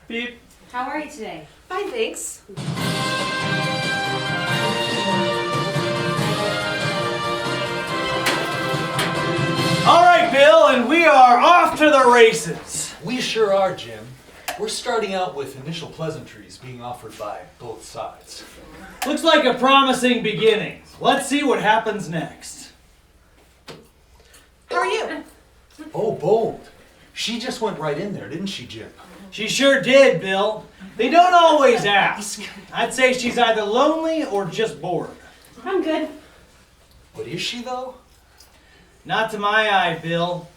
Beep. How are you today? Fine, thanks. All right, Bill, and we are off to the races. We sure are, Jim. We're starting out with initial pleasantries being offered by both sides. Looks like a promising beginning. Let's see what happens next. How are you? Oh, bold. She just went right in there, didn't she, Jim? She sure did, Bill. They don't always ask. I'd say she's either lonely or just bored. I'm good. But is she, though? Not to my eye, Bill.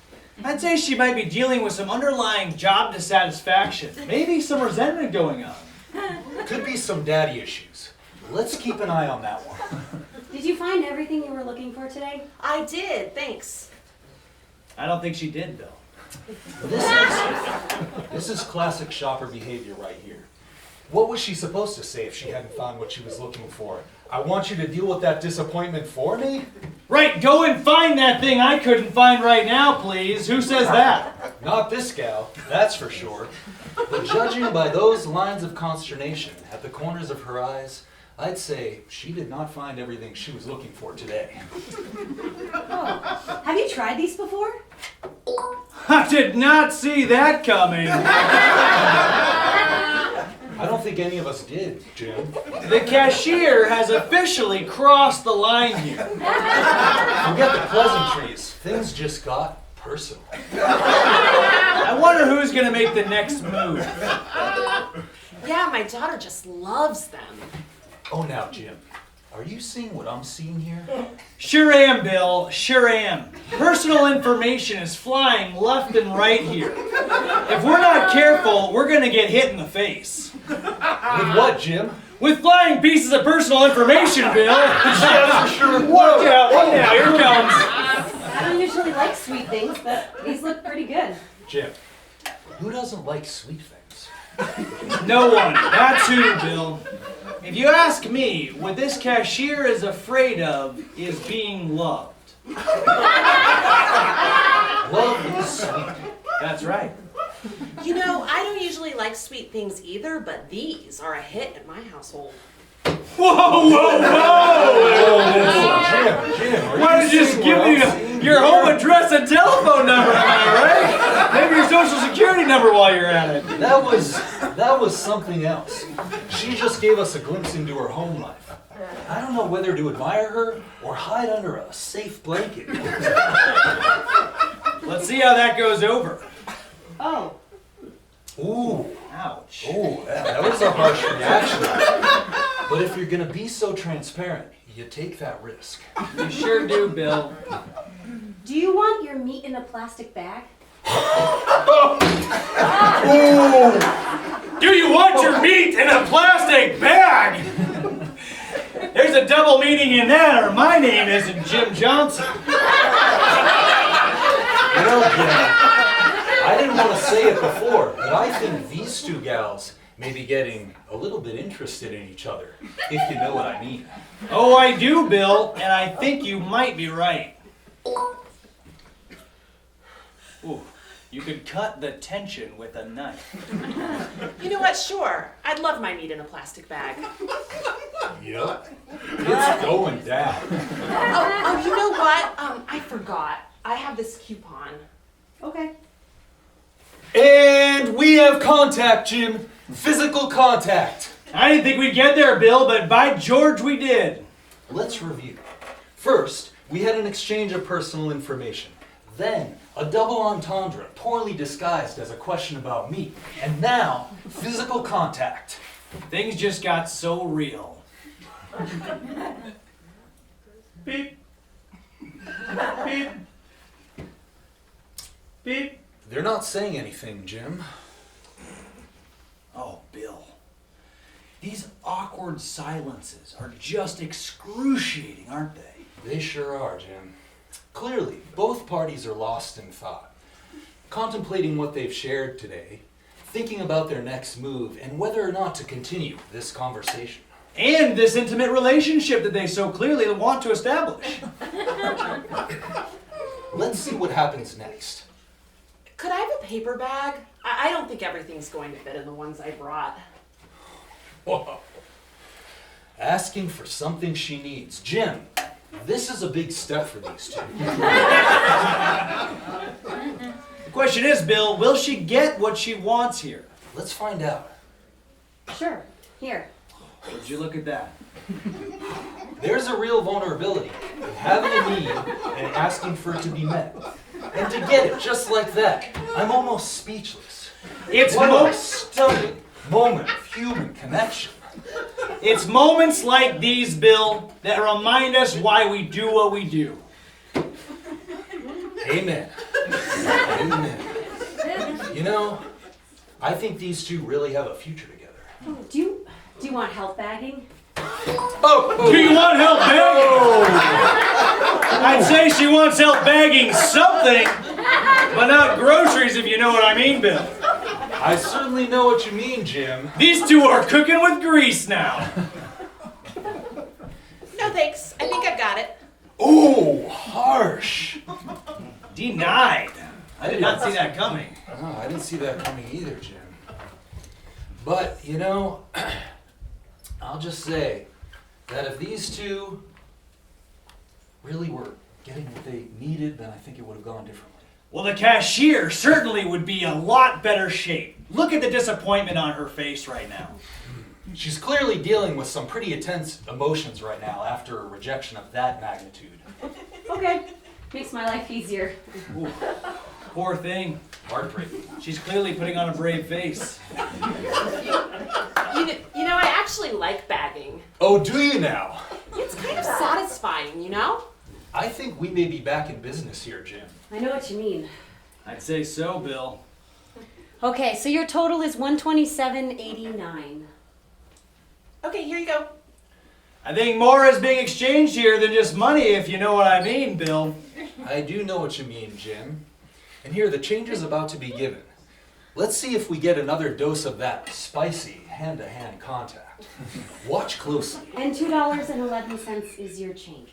I'd say she might be dealing with some underlying job dissatisfaction. Maybe some resentment going on. Could be some daddy issues. Let's keep an eye on that one. Did you find everything you were looking for today? I did, thanks. I don't think she did, Bill. This is classic shopper behavior right here. What was she supposed to say if she hadn't found what she was looking for? I want you to deal with that disappointment for me? Right, go and find that thing I couldn't find right now, please. Who says that? Not this gal, that's for sure. But judging by those lines of consternation at the corners of her eyes, I'd say she did not find everything she was looking for today. Oh, have you tried these before? I did not see that coming. I don't think any of us did, Jim. The cashier has officially crossed the line here. Forget the pleasantries. Things just got personal. I wonder who's going to make the next move. Yeah, my daughter just loves them. Oh, now, Jim, are you seeing what I'm seeing here? Sure am, Bill. Sure am. Personal information is flying left and right here. If we're not careful, we're going to get hit in the face. With what, Jim? With flying pieces of personal information, Bill. Yeah, for sure. Watch out. Look now, here it comes. I don't usually like sweet things, but these look pretty good. Jim, who doesn't like sweet things? No one. That's who, Bill. If you ask me, what this cashier is afraid of is being loved. Love is sweet. That's right. You know, I don't usually like sweet things either, but these are a hit in my household. Whoa! Jim, are Why you don't you just seeing give what me I'm seeing your here? home address and telephone number, am I right? Maybe your social security number while you're at it. That was something else. She just gave us a glimpse into her home life. I don't know whether to admire her or hide under a safe blanket. Let's see how that goes over. Oh, Ooh, Ouch. ooh, that was a harsh reaction. But if you're gonna be so transparent, you take that risk. You sure do, Bill. do you want your meat in a plastic bag? Do you want your meat in a plastic bag? There's a double meaning in that, or my name isn't Jim Johnson. You know, Jim, I didn't want to say it before, but I think these two gals may be getting a little bit interested in each other, if you know what I mean. Oh, I do, Bill, and I think you might be right. Ooh, you could cut the tension with a knife. You know what? Sure. I'd love my meat in a plastic bag. Yep. It's going down. Oh, you know what? I forgot. I have this coupon. Okay. And we have contact, Jim. Physical contact. I didn't think we'd get there, Bill, but by George we did. Let's review. First, we had an exchange of personal information. Then, a double entendre, poorly disguised as a question about me. And now, physical contact. Things just got so real. Beep. Beep. Beep. They're not saying anything, Jim. Oh, Bill. These awkward silences are just excruciating, aren't they? They sure are, Jim. Clearly, both parties are lost in thought, contemplating what they've shared today, thinking about their next move and whether or not to continue this conversation. And this intimate relationship that they so clearly want to establish. Let's see what happens next. Could I have a paper bag? I don't think everything's going to fit in the ones I brought. Whoa. Asking for something she needs. Jim, this is a big step for these two. The question is, Bill, will she get what she wants here? Let's find out. Sure. Here. Would you look at that? There's a real vulnerability in having a need and asking for it to be met. And to get it just like that, I'm almost speechless. It's What a stunning moment of human connection. It's moments like these, Bill, that remind us why we do what we do. Amen. Amen. You know, I think these two really have a future together. Do you want help bagging? Do you want help bagging? I'd say she wants help bagging something, but not groceries, if you know what I mean, Bill. I certainly know what you mean, Jim. These two are cooking with grease now. No thanks. I think I've got it. Ooh, harsh. Denied. I did not see that coming. Oh, I didn't see that coming either, Jim. But, you know, I'll just say that if these two really were getting what they needed, then I think it would have gone differently. Well, the cashier certainly would be a lot better shape. Look at the disappointment on her face right now. She's clearly dealing with some pretty intense emotions right now after a rejection of that magnitude. Okay. Makes my life easier. Ooh, poor thing. Heartbreaking. She's clearly putting on a brave face. You know, I actually like bagging. Oh, do you now? It's kind of satisfying, you know? I think we may be back in business here, Jim. I know what you mean. I'd say so, Bill. Okay, so your total is $127.89. Okay, here you go. I think more is being exchanged here than just money, if you know what I mean, Bill. I do know what you mean, Jim. And here, the change is about to be given. Let's see if we get another dose of that spicy hand-to-hand contact. Watch closely. And $2.11 is your change.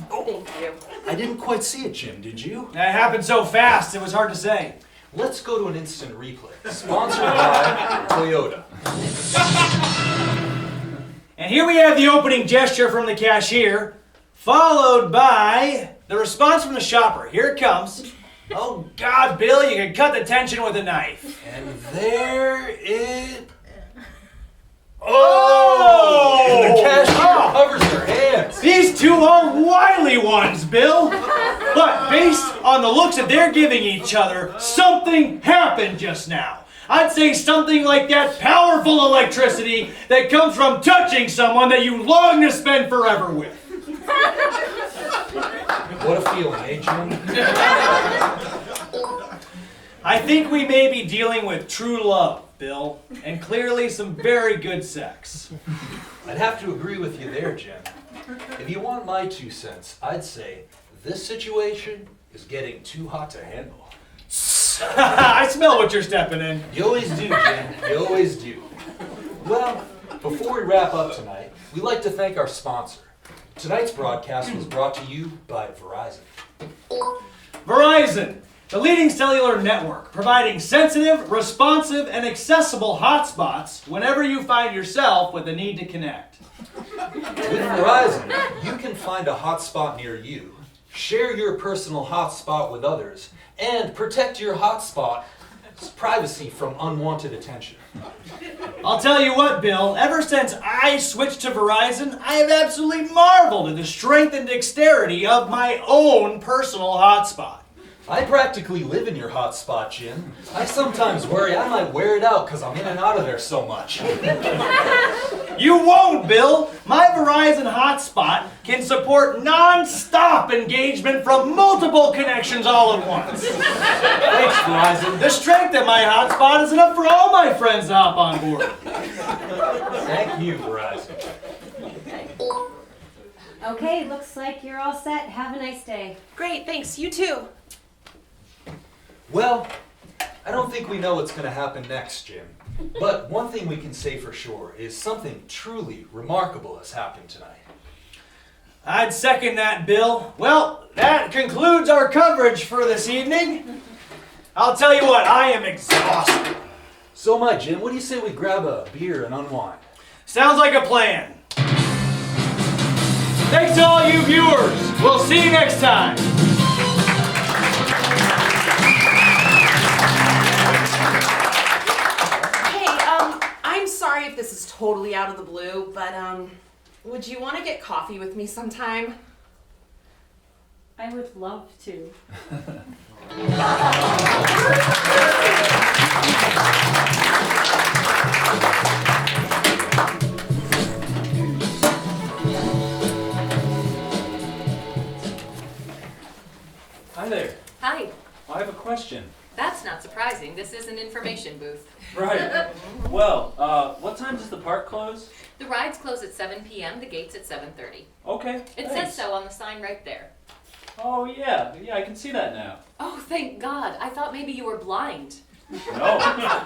Thank you. I didn't quite see it, Jim, did you? That happened so fast, it was hard to say. Let's go to an instant replay. Sponsored by Toyota. And here we have the opening gesture from the cashier, followed by the response from the shopper. Here it comes. Oh, God, Bill, you can cut the tension with a knife. And there it... Oh! And the cashier covers her hands. These two are wily ones, Bill. But based on the looks that they're giving each other, something happened just now. I'd say something like that powerful electricity that comes from touching someone that you long to spend forever with. What a feeling, eh, Jim? I think we may be dealing with true love, Bill, and clearly some very good sex. I'd have to agree with you there, Jim. If you want my 2 cents, I'd say this situation is getting too hot to handle. I smell what you're stepping in. You always do, Jim. You always do. Well, before we wrap up tonight, we'd like to thank our sponsor. Tonight's broadcast was brought to you by Verizon. Verizon, the leading cellular network, providing sensitive, responsive, and accessible hotspots whenever you find yourself with a need to connect. With Verizon, you can find a hotspot near you, share your personal hotspot with others, and protect your hotspot's privacy from unwanted attention. I'll tell you what, Bill, ever since I switched to Verizon, I have absolutely marveled at the strength and dexterity of my own personal hotspot. I practically live in your hotspot, Jim. I sometimes worry I might wear it out because I'm in and out of there so much. You won't, Bill. My Verizon hotspot can support non-stop engagement from multiple connections all at once. Thanks, Verizon. The strength of my hotspot is enough for all my friends to hop on board. Thank you, Verizon. Okay, looks like you're all set. Have a nice day. Great, thanks. You too. Well, I don't think we know what's going to happen next, Jim. But one thing we can say for sure is something truly remarkable has happened tonight. I'd second that, Bill. Well, that concludes our coverage for this evening. I'll tell you what, I am exhausted. So am I, Jim. What do you say we grab a beer and unwind? Sounds like a plan. Thanks to all you viewers. We'll see you next time. Hey, I'm sorry if this is totally out of the blue, but would you want to get coffee with me sometime? I would love to. Hi there. Hi. I have a question. That's not surprising. This is an information booth. Right. Well, what time does the park close? The rides close at 7 p.m., the gates at 7:30. Okay. It says so on the sign right there. Oh, yeah. Yeah, I can see that now. Oh, thank God. I thought maybe you were blind. No.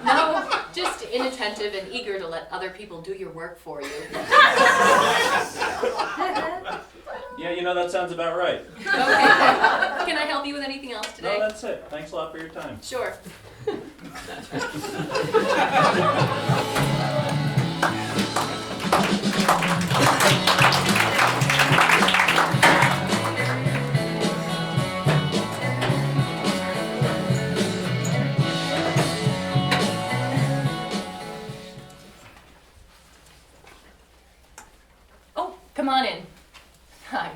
No, just inattentive and eager to let other people do your work for you. Yeah, you know, that sounds about right. Okay. Can I help you with anything else today? No, that's it. Thanks a lot for your time. Sure. Oh, come on in. Hi.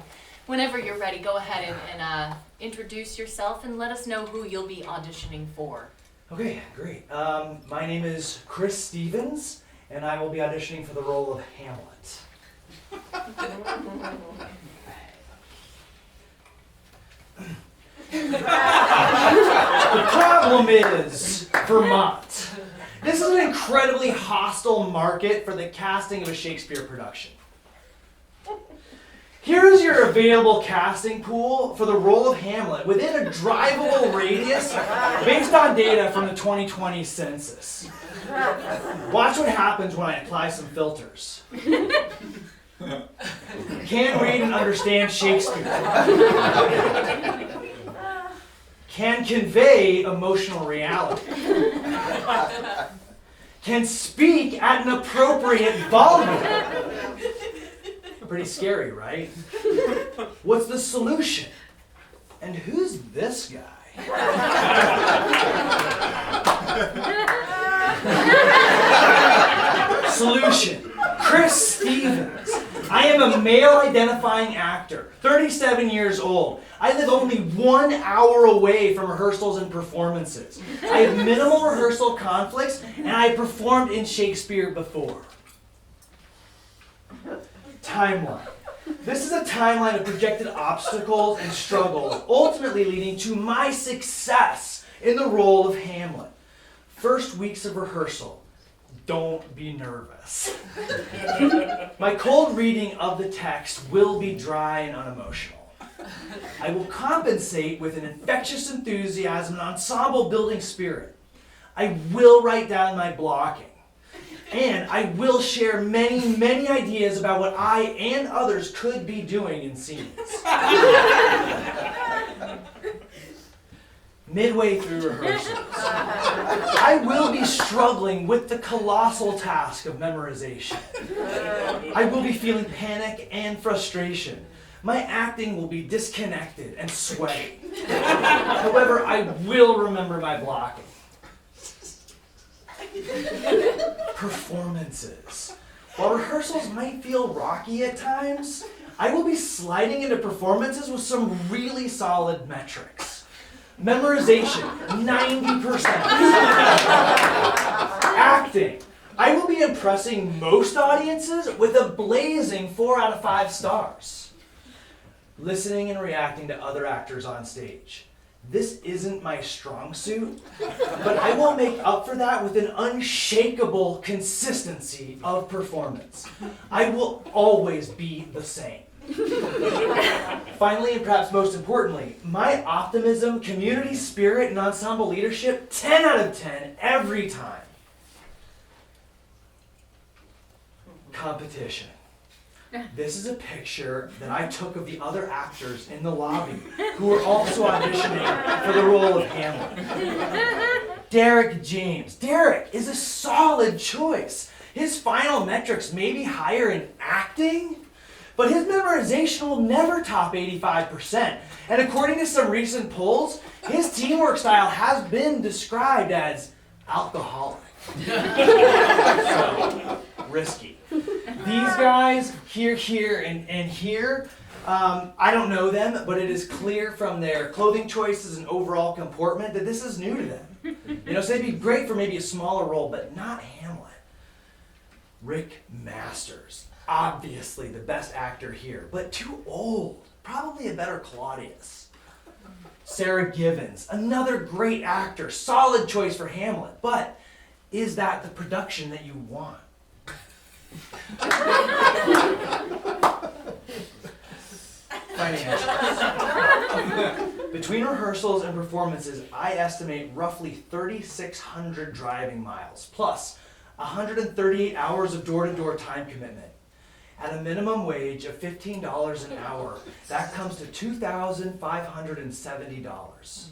Whenever you're ready, go ahead and introduce yourself and let us know who you'll be auditioning for. Okay, great. My name is Chris Stevens, and I will be auditioning for the role of Hamlet. The problem is Vermont. This is an incredibly hostile market for the casting of a Shakespeare production. Here's your available casting pool for the role of Hamlet within a drivable radius based on data from the 2020 census. Watch what happens when I apply some filters. Can read and understand Shakespeare. Can convey emotional reality. Can speak at an appropriate volume. Pretty scary, right? What's the solution? And who's this guy? Solution. Chris Stevens. I am a male-identifying actor, 37 years old. I live only 1 hour away from rehearsals and performances. I have minimal rehearsal conflicts, and I performed in Shakespeare before. Timeline. This is a timeline of projected obstacles and struggles, ultimately leading to my success in the role of Hamlet. First weeks of rehearsal. Don't be nervous. My cold reading of the text will be dry and unemotional. I will compensate with an infectious enthusiasm and ensemble building spirit. I will write down my blocking. And I will share many, many ideas about what I and others could be doing in scenes. Midway through rehearsals, I will be struggling with the colossal task of memorization. I will be feeling panic and frustration. My acting will be disconnected and sweaty. However, I will remember my blocking. Performances. While rehearsals might feel rocky at times, I will be sliding into performances with some really solid metrics. Memorization, 90%. Acting. I will be impressing most audiences with a blazing 4 out of 5 stars. Listening and reacting to other actors on stage. This isn't my strong suit, but I will make up for that with an unshakable consistency of performance. I will always be the same. Finally, and perhaps most importantly, my optimism, community spirit, and ensemble leadership, 10 out of 10 every time. Competition. This is a picture that I took of the other actors in the lobby who were also auditioning for the role of Hamlet. Derek James. Derek is a solid choice. His final metrics may be higher in acting, but his memorization will never top 85%. And according to some recent polls, his teamwork style has been described as alcoholic. So, risky. These guys, here, and here, I don't know them, but it is clear from their clothing choices and overall comportment that this is new to them. So they'd be great for maybe a smaller role, but not Hamlet. Rick Masters, obviously the best actor here, but too old. Probably a better Claudius. Sarah Givens, another great actor, solid choice for Hamlet, but is that the production that you want? Financials. Between rehearsals and performances, I estimate roughly 3,600 driving miles, plus 138 hours of door-to-door time commitment. At a minimum wage of $15 an hour, that comes to $2,570.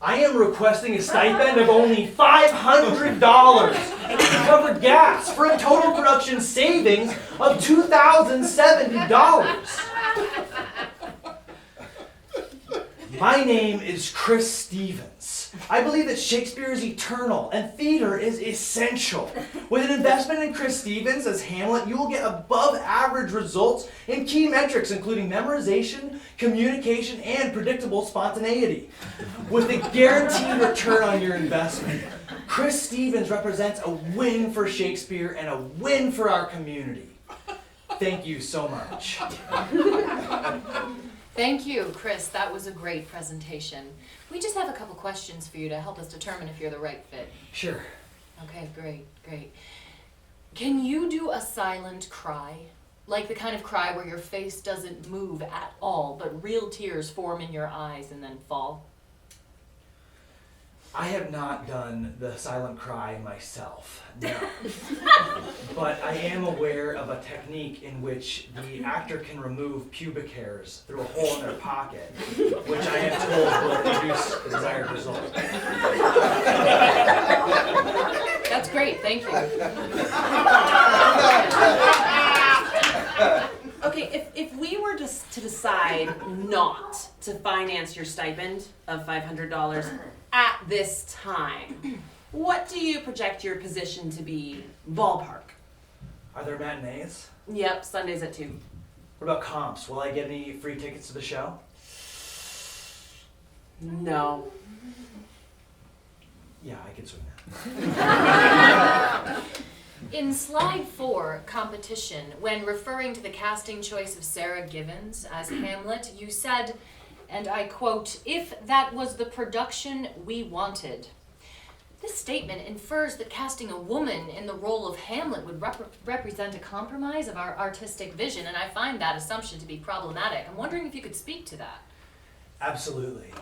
I am requesting a stipend of only $500 to cover gas for a total production savings of $2,070. My name is Chris Stevens. I believe that Shakespeare is eternal and theater is essential. With an investment in Chris Stevens as Hamlet, you will get above average results in key metrics including memorization, communication, and predictable spontaneity. With a guaranteed return on your investment, Chris Stevens represents a win for Shakespeare and a win for our community. Thank you so much. Thank you, Chris. That was a great presentation. We just have a couple questions for you to help us determine if you're the right fit. Sure. Okay, great. Can you do a silent cry? Like the kind of cry where your face doesn't move at all, but real tears form in your eyes and then fall? I have not done the silent cry myself, no. But I am aware of a technique in which the actor can remove pubic hairs through a hole in their pocket, which I am told will produce the desired result. That's great, thank you. Okay, if we were just to decide not to finance your stipend of $500 at this time, what do you project your position to be ballpark? Are there matinees? Yep, Sundays at 2. What about comps? Will I get any free tickets to the show? No. Yeah, I could swing that. In slide 4, competition, when referring to the casting choice of Sarah Givens as Hamlet, you said, and I quote, "if that was the production we wanted." This statement infers that casting a woman in the role of Hamlet would represent a compromise of our artistic vision, and I find that assumption to be problematic. I'm wondering if you could speak to that. Absolutely.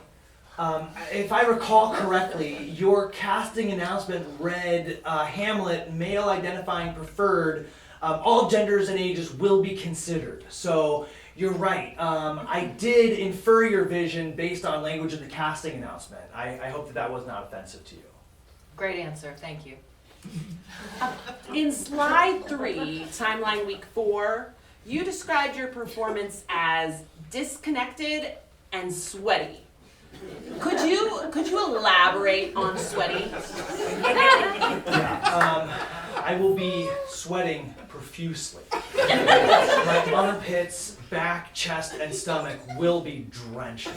If I recall correctly, your casting announcement read, Hamlet, male identifying preferred, all genders and ages will be considered. So you're right. I did infer your vision based on language in the casting announcement. I hope that was not offensive to you. Great answer, thank you. In slide 3, timeline week 4, you described your performance as disconnected and sweaty. Could you elaborate on sweaty? Yeah, I will be sweating profusely. My armpits, back, chest, and stomach will be drenched.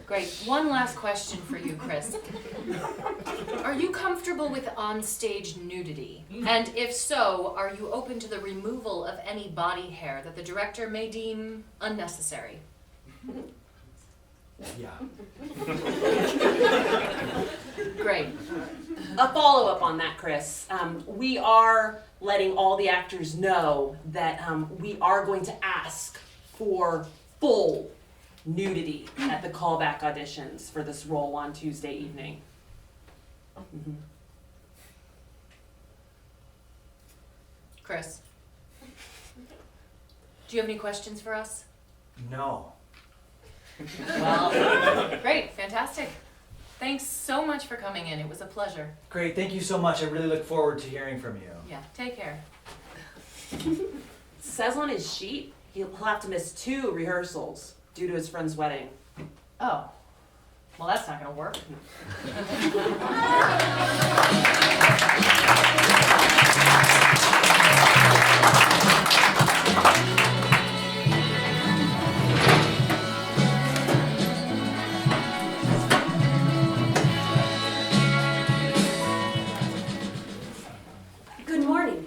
Great. One last question for you, Chris. Are you comfortable with on-stage nudity? And if so, are you open to the removal of any body hair that the director may deem unnecessary? Yeah. Great. A follow-up on that, Chris. We are letting all the actors know that we are going to ask for full nudity at the callback auditions for this role on Tuesday evening. Chris, do you have any questions for us? No. Well, great, fantastic. Thanks so much for coming in. It was a pleasure. Great, thank you so much. I really look forward to hearing from you. Yeah, take care. Says on his sheet he'll have to miss 2 rehearsals due to his friend's wedding. Oh, well, that's not gonna work. Good morning.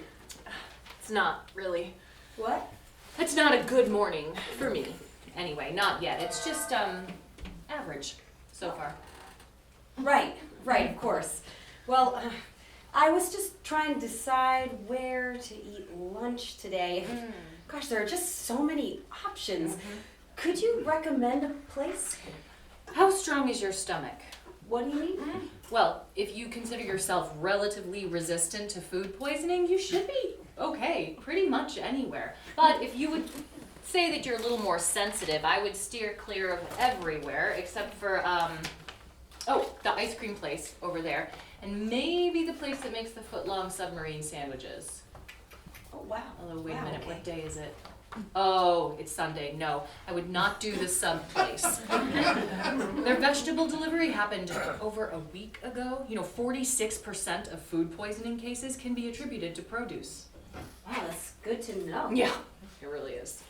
It's not really. What? It's not a good morning for me. Anyway, not yet. It's just, average so far. Right, of course. Well, I was just trying to decide where to eat lunch today. Gosh, there are just so many options. Could you recommend a place? How strong is your stomach? What do you mean? Well, if you consider yourself relatively resistant to food poisoning, you should be okay pretty much anywhere. But if you would say that you're a little more sensitive, I would steer clear of everywhere except for, the ice cream place over there. And maybe the place that makes the foot-long submarine sandwiches. Oh, wow. Although, wait a Wow, minute, okay. what day is it? Oh, it's Sunday. No, I would not do the sub place. Their vegetable delivery happened over a week ago. 46% of food poisoning cases can be attributed to produce. Wow, that's good to know. Yeah, it really is.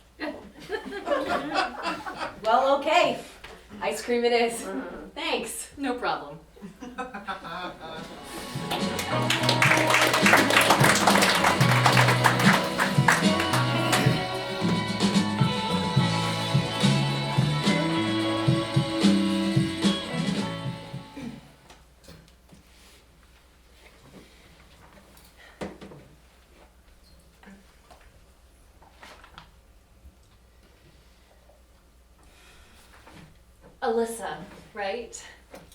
Well, okay. Ice cream it is. Thanks. No problem. Alyssa, right?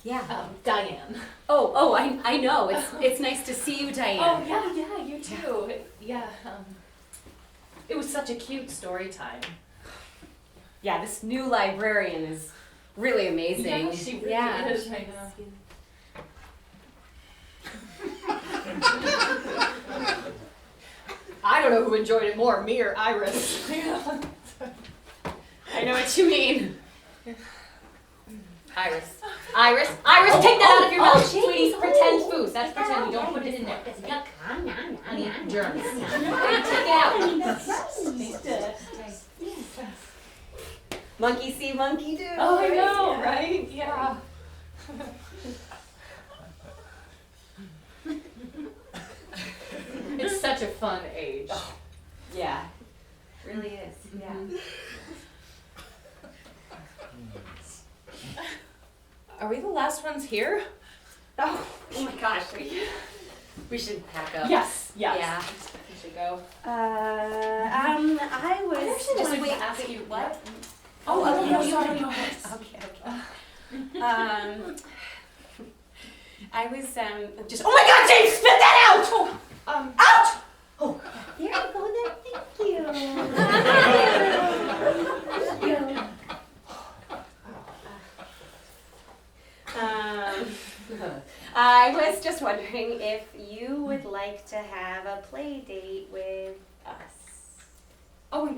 Yeah. Diane. Oh, I know. It's nice to see you, Diane. Oh, yeah, you too. Yeah, it was such a cute story time. Yeah, this new librarian is really amazing. Yeah, she really Yeah. is. I know. I don't know who enjoyed it more, me or Iris. I know what you mean. Iris, take that out of your mouth, geez. sweetie. Pretend food. That's pretend. You don't put it in there. Yuck. I need germs. Take it out. Monkey see, monkey do. Oh, I right? know, Yeah. right? Yeah. It's such a fun age. Yeah. Really is. Yeah. Are we the last ones here? Oh my gosh. We should pack up. Yes. Yeah. We should go. I was actually just wanted to ask you what? Oh, no, you sorry, go no. ahead. Okay. I was just. Oh my God, James! Spit that out! Out! Oh, here you go. There. Thank you. Thank you. I was just wondering if you would like to have a play date with us. Oh,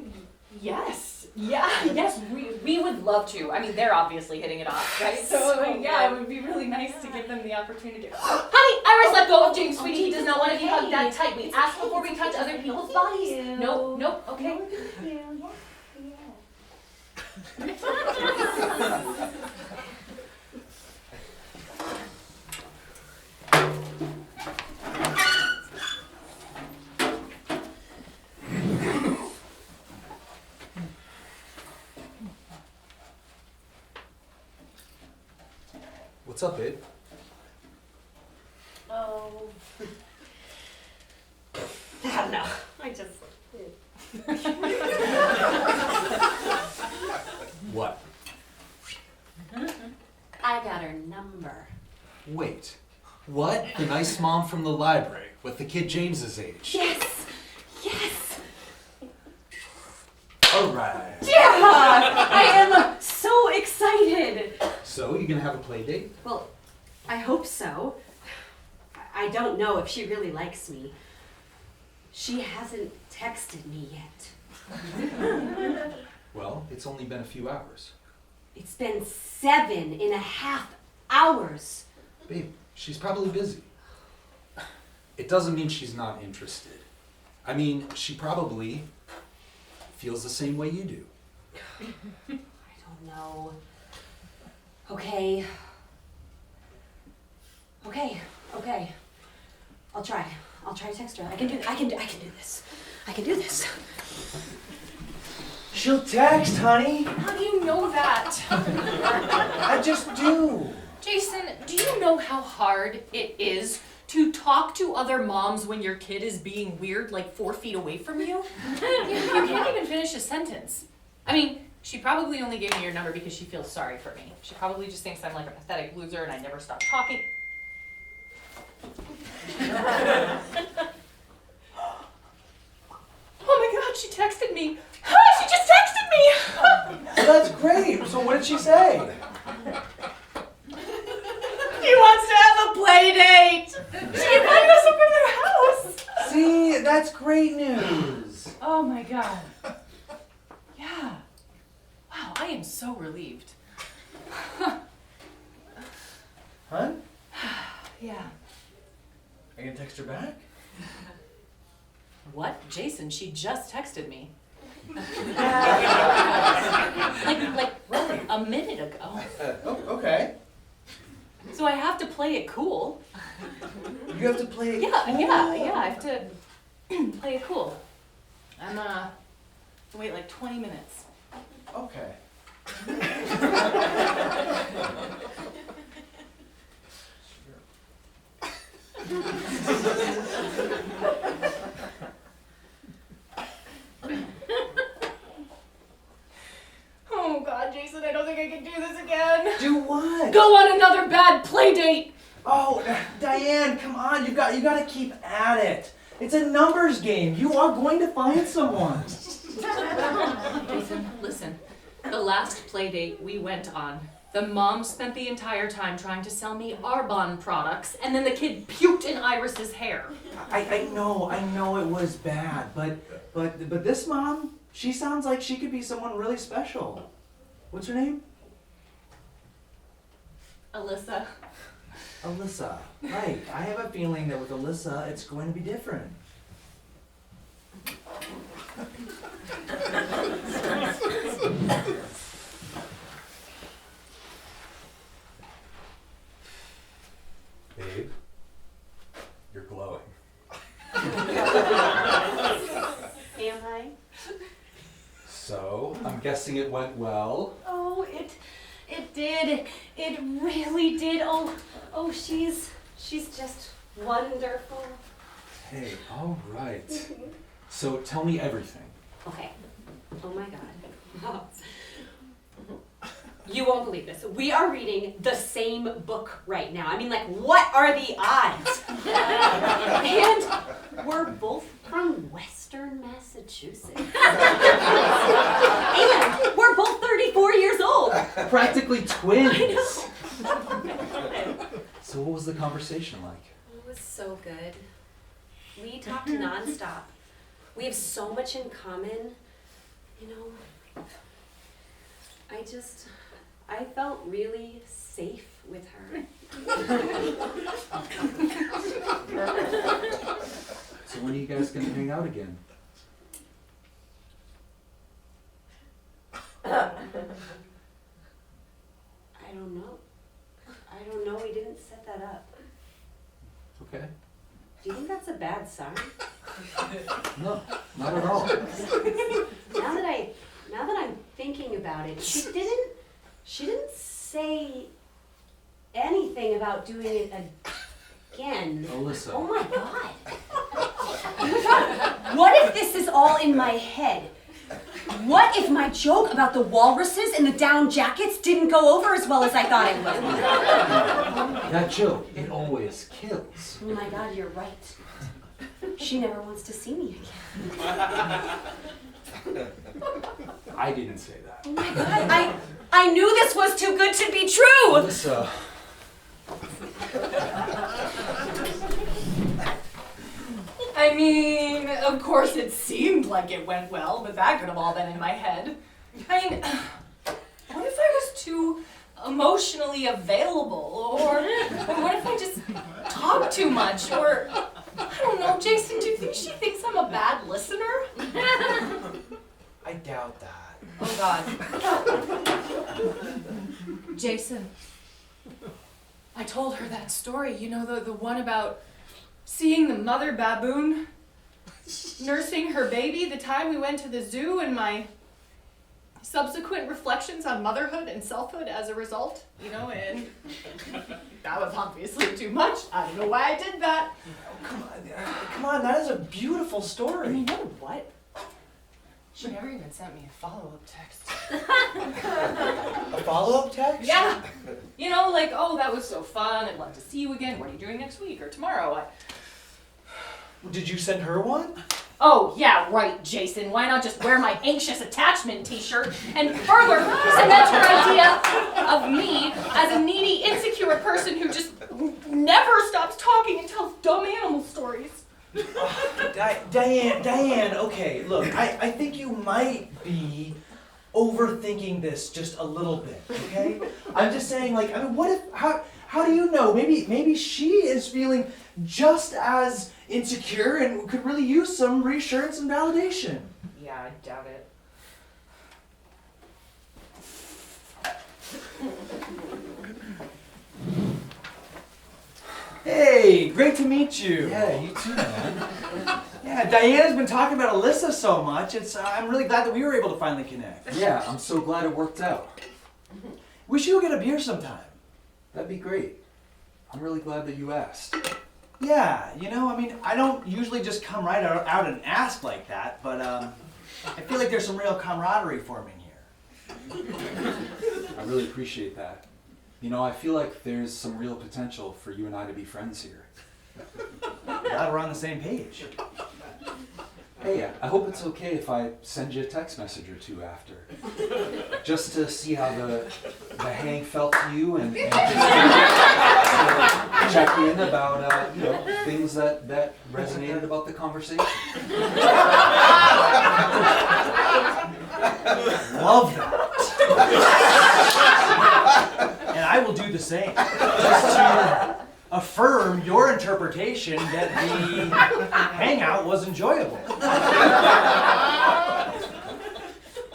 yes. Yes, we would love to. I mean, they're obviously hitting it off, right? So, yeah, it would be really nice to give them the opportunity. Honey, Iris, let go of James, sweetie. He does not want to be hugged that tight. We ask before we touch other people's bodies. Nope, okay. Thank you. Yeah. What's up, babe? Oh. I don't know. I just. What? I got her number. Wait. What? The nice mom from the library with the kid James's age. Yes. right. Yeah! I am so excited! So, you gonna have a play date? Well, I hope so. I don't know if she really likes me. She hasn't texted me yet. Well, it's only been a few hours. It's been 7.5 hours. Babe, she's probably busy. It doesn't mean she's not interested. I mean, she probably feels the same way you do. I don't know. Okay. I'll try to text her. I can do this. I can do this. She'll text, honey. How do you know that? I just do. Jason, do you know how hard it is to talk to other moms when your kid is being weird like 4 feet away from you? You can't even finish a sentence. I mean, she probably only gave me your number because she feels sorry for me. She probably just thinks I'm like a pathetic loser and I never stop talking. Oh my god, she texted me. She just texted me. Well, that's great. So what did she say? She wants to have a play date. She invited us over to their house. See, that's great news. Oh my god. Yeah. Wow, I am so relieved. Huh? Yeah. Are you gonna text her back? What? Jason, she just texted me. like a minute ago. Oh, okay. So I have to play it cool. You have to play it Yeah, cool. I have to play it cool. I'm wait like 20 minutes. Okay. Oh god, Jason, I don't think I can do this again. Do what? Go on another bad play date. Oh, Diane, come on. You got to keep at it. It's a numbers game. You are going to find someone. Jason, listen. The last play date we went on, the mom spent the entire time trying to sell me Arbonne products, and then the kid puked in Iris's hair. I know it was bad, but this mom, she sounds like she could be someone really special. What's her name? Alyssa. Alyssa. Right. I have a feeling that with Alyssa, it's going to be different. Babe, you're glowing. Am I? So, I'm guessing it went well. Oh, it did. It really did. Oh, she's just wonderful. Hey, all right. So, tell me everything. Okay. Oh my god. You won't believe this. We are reading the same book right now. I mean, like, what are the odds? And we're both from Western Massachusetts. And we're both 34 years old. Practically twins. I know. So, what was the conversation like? It was so good. We talked nonstop. We have so much in common. You know, I felt really safe with her. So, when are you guys gonna hang out again? I don't know. We didn't set that up. Okay. Do you think that's a bad sign? No, not at all. Now that I'm thinking about it, she didn't say anything about doing it again. Alyssa. Oh my god. What if this is all in my head? What if my joke about the walruses and the down jackets didn't go over as well as I thought it would? That joke, it always kills. Oh my god, you're right. she never wants to see me again. I didn't say that. Oh my God, I knew this was too good to be true! Alyssa. I mean, of course it seemed like it went well, but that could have all been in my head. I mean, what if I was too emotionally available? Or what if I just talk too much? Or, I don't know, Jason, do you think she thinks I'm a bad listener? I doubt that. Oh God. Jason, I told her that story, you know, the one about seeing the mother baboon nursing her baby the time we went to the zoo, and my subsequent reflections on motherhood and selfhood as a result, you know, and that was obviously too much. I don't know why I did that. Come on, that is a beautiful story. You know what? She never even sent me a follow-up text. A follow-up text? Yeah. You know, like, oh, that was so fun. I'd love to see you again. What are you doing next week or tomorrow? Did you send her one? Oh, yeah, right, Jason. Why not just wear my anxious attachment t-shirt and further cement her idea of me as a needy, insecure person who just never stops talking and tells dumb animal stories? Diane, okay, look, I think you might be overthinking this just a little bit, okay? I'm just saying, like, I mean, what if, how do you know? Maybe she is feeling just as insecure and could really use some reassurance and validation. Yeah, I doubt it. Hey, great to meet you. Yeah, you too, man. Yeah, Diana's been talking about Alyssa so much. I'm really glad that we were able to finally connect. Yeah, I'm so glad it worked out. We should go get a beer sometime. That'd be great. I'm really glad that you asked. Yeah, you know, I mean, I don't usually just come right out and ask like that, but I feel like there's some real camaraderie forming here. I really appreciate that. You know, I feel like there's some real potential for you and I to be friends here. Glad we're on the same page. Hey, I hope it's okay if I send you a text message or two after. Just to see how the hang felt to you and just to check in about, you know, things that resonated about the conversation. Love that. And I will do the same. Just to affirm your interpretation that the hangout was enjoyable.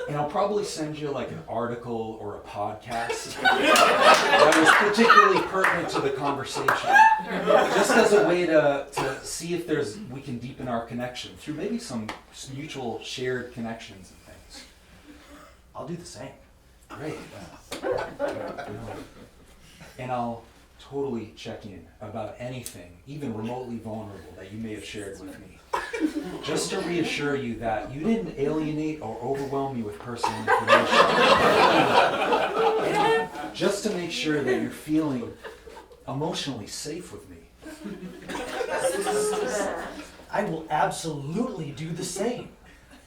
And I'll probably send you like an article or a podcast that was particularly pertinent to the conversation. Just as a way to see if we can deepen our connection through maybe some mutual shared connections and things. I'll do the same. Great. And I'll totally check in about anything, even remotely vulnerable, that you may have shared with me. Just to reassure you that you didn't alienate or overwhelm me with personal information. Just to make sure that you're feeling emotionally safe with me. I will absolutely do the same.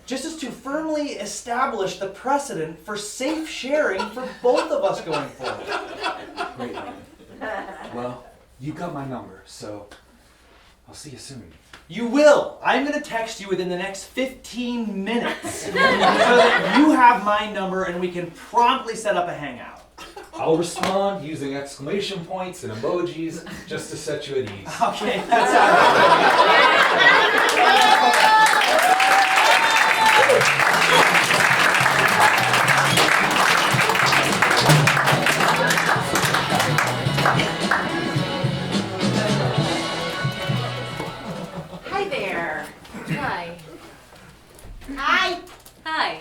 Just as to firmly establish the precedent for safe sharing for both of us going forward. Great, man. Well, you got my number, so I'll see you soon. You will. I'm going to text you within the next 15 minutes so that you have my number and we can promptly set up a hangout. I'll respond using exclamation points and emojis just to set you at ease. Okay, that's all Hi there. Hi. Hi. Hi.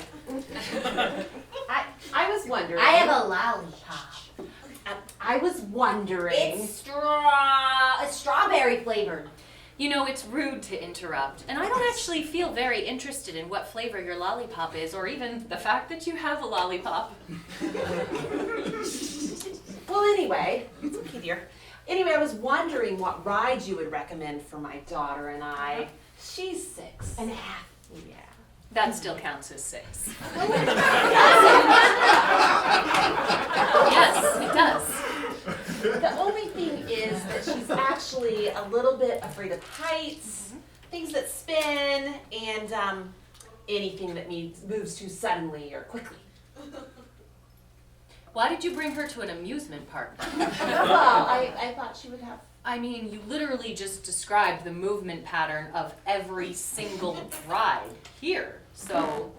I was wondering. I have a lollipop. I was wondering. It's strawberry flavored. You know, it's rude to interrupt, and I don't actually feel very interested in what flavor your lollipop is, or even the fact that you have a lollipop. Well, anyway, it's okay, dear. Anyway, I was wondering what rides you would recommend for my daughter and I. She's 6.5. Yeah. That still counts as 6. Yes, Yes, it does. the only thing is that she's actually a little bit afraid of heights, things that spin, and anything that moves too suddenly or quickly. Why did you bring her to an amusement park then? Well, I thought she would have. I mean, you literally just described the movement pattern of every single ride here. So,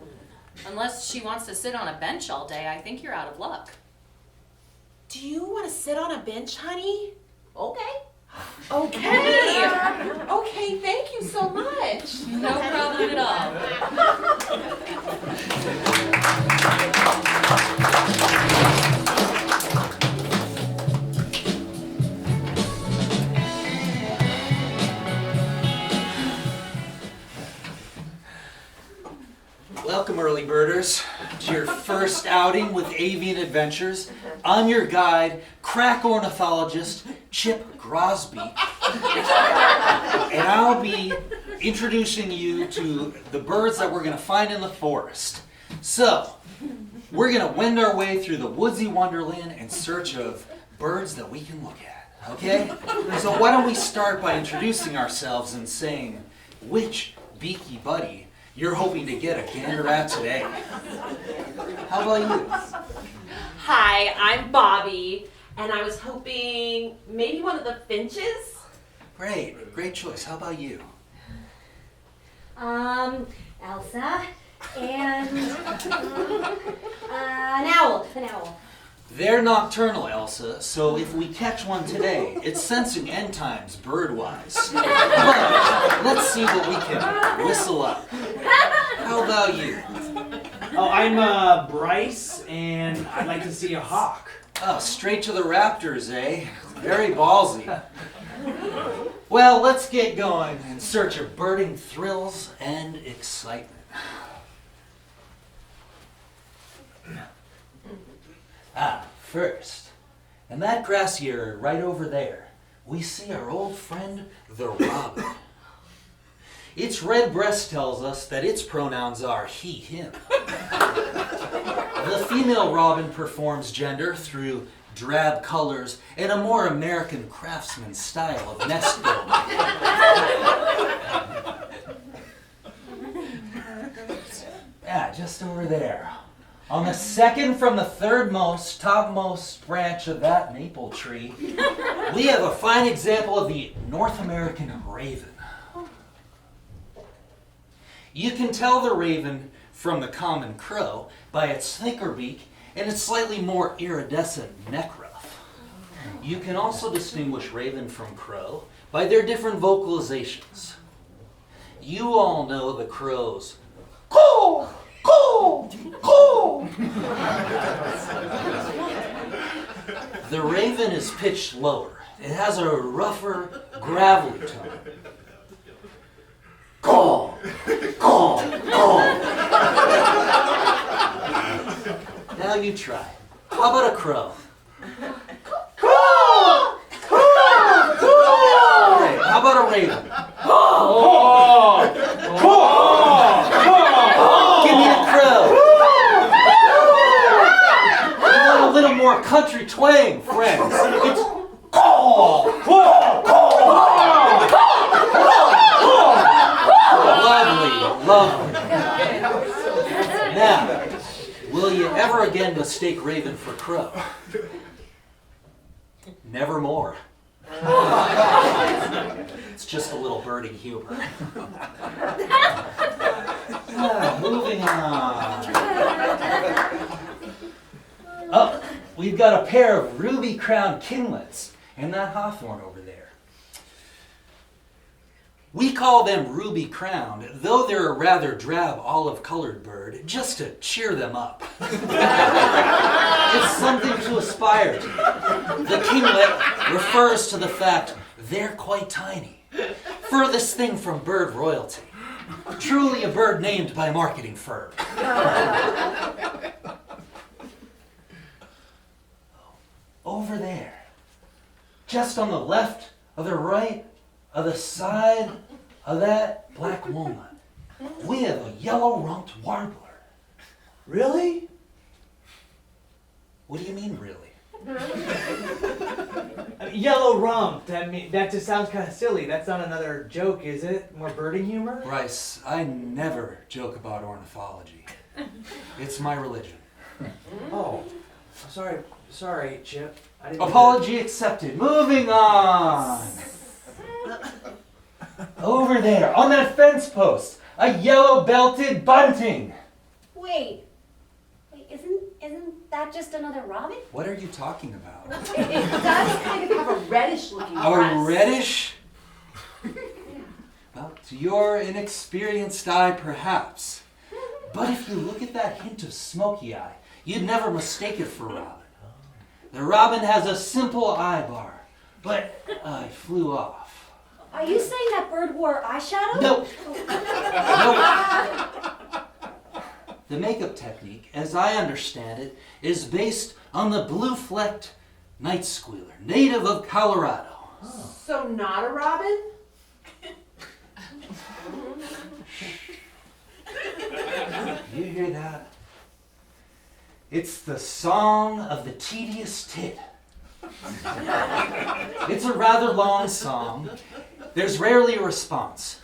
unless she wants to sit on a bench all day, I think you're out of luck. Do you want to sit on a bench, honey? Okay. Okay. Okay, thank you so much. No problem at all. Welcome, early birders, to your first outing with Avian Adventures. I'm your guide, crack ornithologist, Chip Grosbeak, and I'll be introducing you to the birds that we're going to find in the forest. So, we're going to wend our way through the woodsy wonderland in search of birds that we can look at, okay? So why don't we start by introducing ourselves and saying which beaky buddy you're hoping to get a gander at today. How about you? Hi, I'm Bobby, and I was hoping maybe one of the finches? Great choice. How about you? Elsa, and an owl. They're nocturnal, Elsa, so if we catch one today, it's sensing end times bird-wise. But let's see what we can whistle up. How about you? Oh, I'm Bryce, and I'd like to see a hawk. Oh, straight to the raptors, eh? Very ballsy. Well, let's get going in search of birding thrills and excitement. First, in that grassy area right over there, we see our old friend, the robin. Its red breast tells us that its pronouns are he, him. The female robin performs gender through drab colors and a more American craftsman style of nest building. Just over there. On the second from the thirdmost, topmost branch of that maple tree, we have a fine example of the North American raven. You can tell the raven from the common crow by its thicker beak and its slightly more iridescent neck ruff. You can also distinguish raven from crow by their different vocalizations. You all know the crow's coo, coo, coo. The raven is pitched lower. It has a rougher, gravelly tone. Caw, caw, caw. Now you try. How about a crow? Caw, caw, caw. Great. How about a raven? Give me a crow. You want a little more country twang, friends. It's caw, caw, caw. Lovely. Now, will you ever again mistake raven for crow? Nevermore. It's just a little birding humor. Moving on. Oh, we've got a pair of ruby-crowned kinglets and that hawthorn over there. We call them ruby-crowned, though they're a rather drab olive-colored bird, just to cheer them up. It's something to aspire to. The kinglet refers to the fact they're quite tiny. Furthest thing from bird royalty. Truly a bird named by a marketing firm. Over there, just on the left, of the right, of the side, of that black walnut, we have a yellow-rumped warbler. Really? What do you mean, really? Yellow rump. That just sounds kind of silly. That's not another joke, is it? More birding humor? Bryce, I never joke about ornithology. It's my religion. Oh, sorry, Chip. I didn't Apology accepted. Moving on. Over there, on that fence post, a yellow-belted bunting. Wait, isn't that just another robin? What are you talking about? It does kind of have a reddish looking A crest. reddish? Well, to your inexperienced eye, perhaps. But if you look at that hint of smoky eye, you'd never mistake it for robin. The robin has a simple eye bar, but I flew off. Are you saying that bird wore eyeshadow? Nope. The makeup technique, as I understand it, is based on the blue-flecked night squealer, native of Colorado. So not a robin? You hear that? It's the song of the tedious tit. It's a rather long song. There's rarely a response.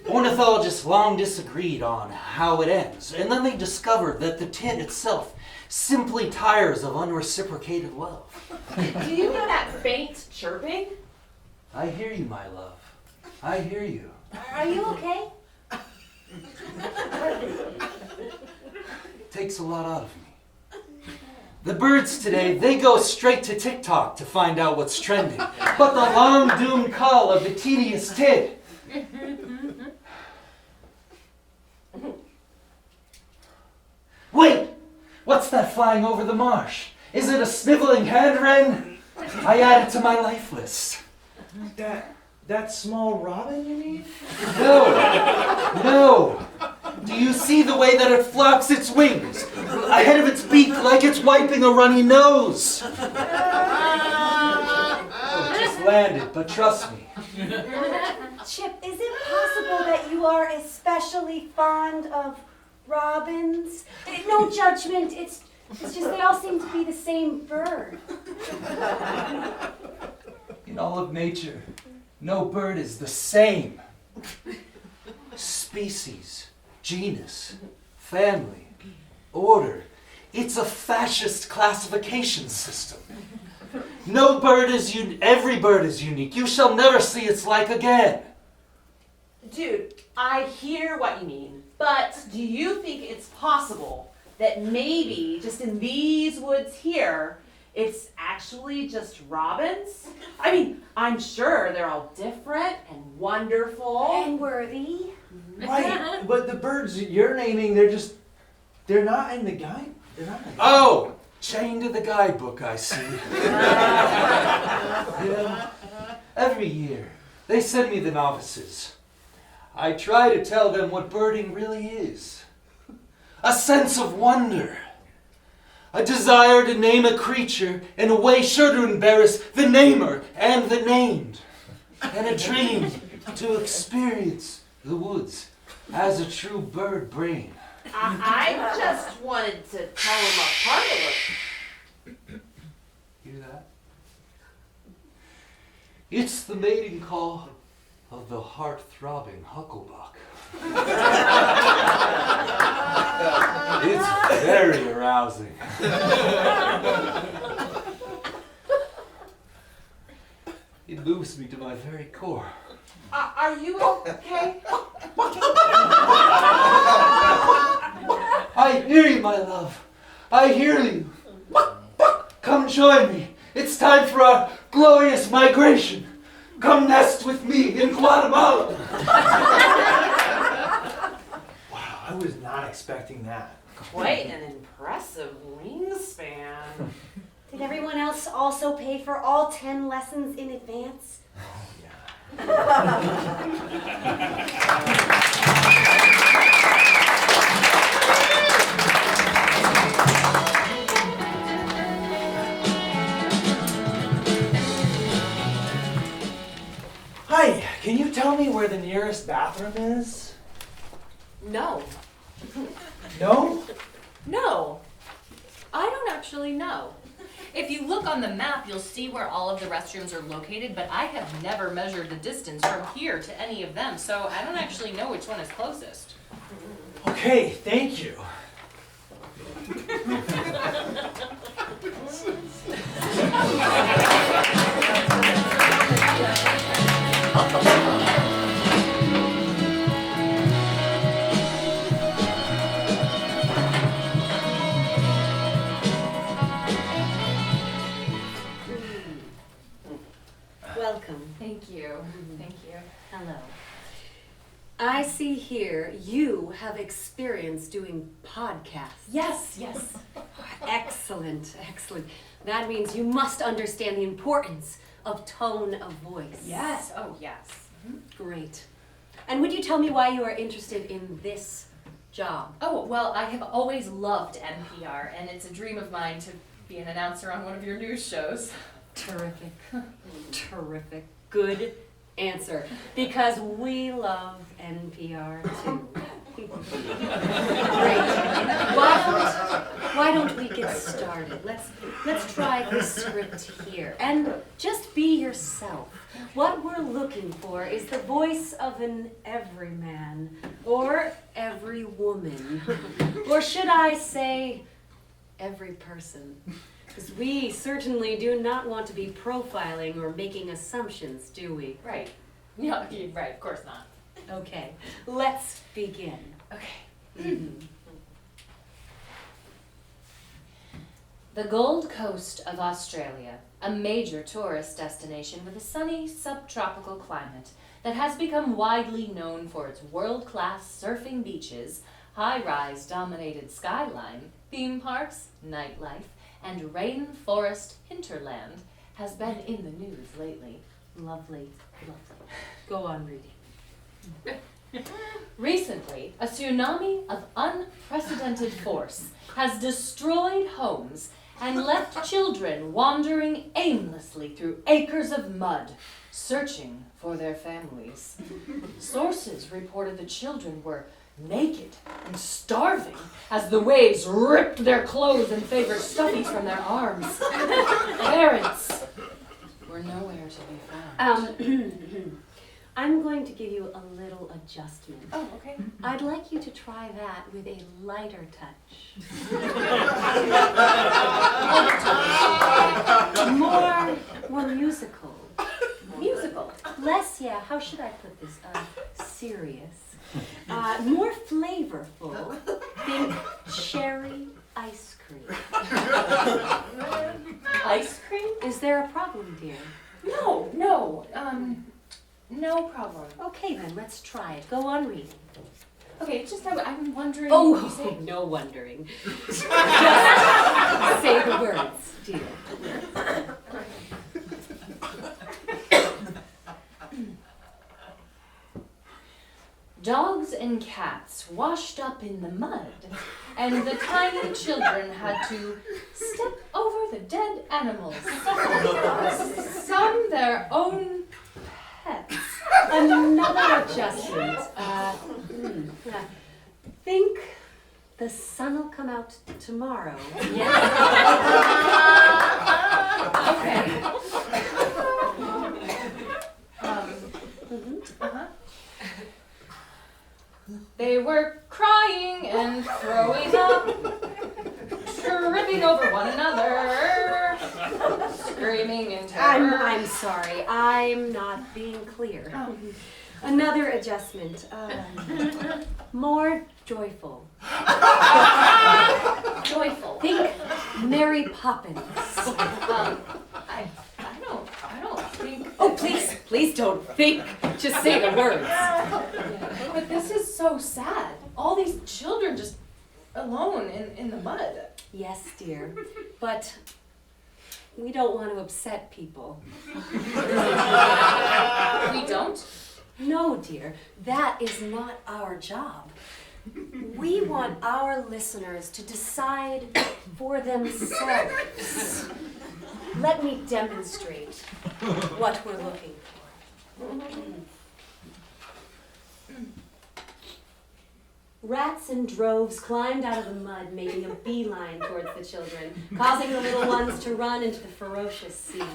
Ornithologists long disagreed on how it ends, and then they discovered that the tit itself simply tires of unreciprocated love. Do you know that faint chirping? I hear you, my love. I hear you. Are you okay? Takes a lot out of me. The birds today, they go straight to TikTok to find out what's trending. But the long-doomed call of the tedious tit. Wait! What's that flying over the marsh? Is it a sniveling hand wren? I add it to my life list. That small robin, you mean? No! Do you see the way that it flaps its wings? Ahead of its beak like it's wiping a runny nose. Oh, it just landed, but trust me. Chip, is it possible that you are especially fond of robins? No judgment, it's just they all seem to be the same bird. In all of nature, no bird is the same. Species, genus, family, order. It's a fascist classification system. No bird is every bird is unique. You shall never see its like again. Dude, I hear what you mean, but do you think it's possible that maybe just in these woods here, it's actually just robins? I mean, I'm sure they're all different and wonderful. And worthy. Right, but the birds you're naming, they're not in the guide. They're not in the guide. Oh, chained to the guidebook, I see. Yeah. Every year, they send me the novices. I try to tell them what birding really is. A sense of wonder. A desire to name a creature in a way sure to embarrass the namer and the named. And a dream to experience the woods as a true bird brain. I just wanted to tell them apart a little. Hear that? It's the mating call of the heart-throbbing hucklebuck. It's very arousing. It moves me to my very core. Are you okay? I hear you, my love. I hear you. Come join me. It's time for our glorious migration. Come nest with me in Guatemala. Wow, I was not expecting that. Quite an impressive wingspan. Did everyone else also pay for all 10 lessons in advance? Hi, Hi, can you tell me where the nearest bathroom is? No. No? No. I don't actually know. If you look on the map, you'll see where all of the restrooms are located, but I have never measured the distance from here to any of them, so I don't actually know which one is closest. Okay, thank you. Welcome. Thank you. Thank you. Hello. I see here you have experience doing podcasts. Yes. Excellent, excellent. That means you must understand the importance of tone of voice. Yes. Oh, yes. Great. And would you tell me why you are interested in this job? Oh, well, I have always loved NPR, and it's a dream of mine to be an announcer on one of your news shows. Terrific. Terrific. Good answer. Because we love NPR too. Great. Why don't we get started? Let's try this script here. And just be yourself. What we're looking for is the voice of an everyman or every woman. Or should I say every person? Because we certainly do not want to be profiling or making assumptions, do we? Right. Yeah, right, of course not. Okay, let's begin. Okay. The Gold Coast of Australia, a major tourist destination with a sunny subtropical climate that has become widely known for its world-class surfing beaches, high-rise dominated skyline, theme parks, nightlife, and rainforest hinterland, has been in the news lately. Lovely, lovely. Go on reading. Recently, a tsunami of unprecedented force has destroyed homes and left children wandering aimlessly through acres of mud, searching for their families. Sources reported the children were naked and starving as the waves ripped their clothes and favorite stuffies from their arms. Parents were nowhere to be found. I'm going to give you a little adjustment. Oh, okay. I'd like you to try that with a lighter touch. More musical. Musical. Less, how should I put this? Serious. More flavorful. Think cherry ice cream. Ice cream? Is there a problem, dear? No, no problem. Okay then, let's try it. Go on reading. Okay, it's just I'm wondering. Oh, no wondering. Just say the words, dear. Dogs and cats washed up in the mud, and the tiny children had to step over the dead animals, some their own pets. Another adjustment. Think the sun will come out tomorrow. Yes. Okay. They were crying and throwing up, tripping over one another, screaming in terror. I'm sorry. I'm not being clear. Another adjustment. More joyful. Joyful. Think Mary Poppins. I don't think. Oh, please don't think. Just say the words. But this is so sad. All these children just alone in the mud. Yes, dear. But we don't want to upset people. We don't? No, dear. That is not our job. We want our listeners to decide for themselves. Let me demonstrate what we're looking for. Rats in droves climbed out of the mud, making a beeline towards the children, causing the little ones to run into the ferocious sea. They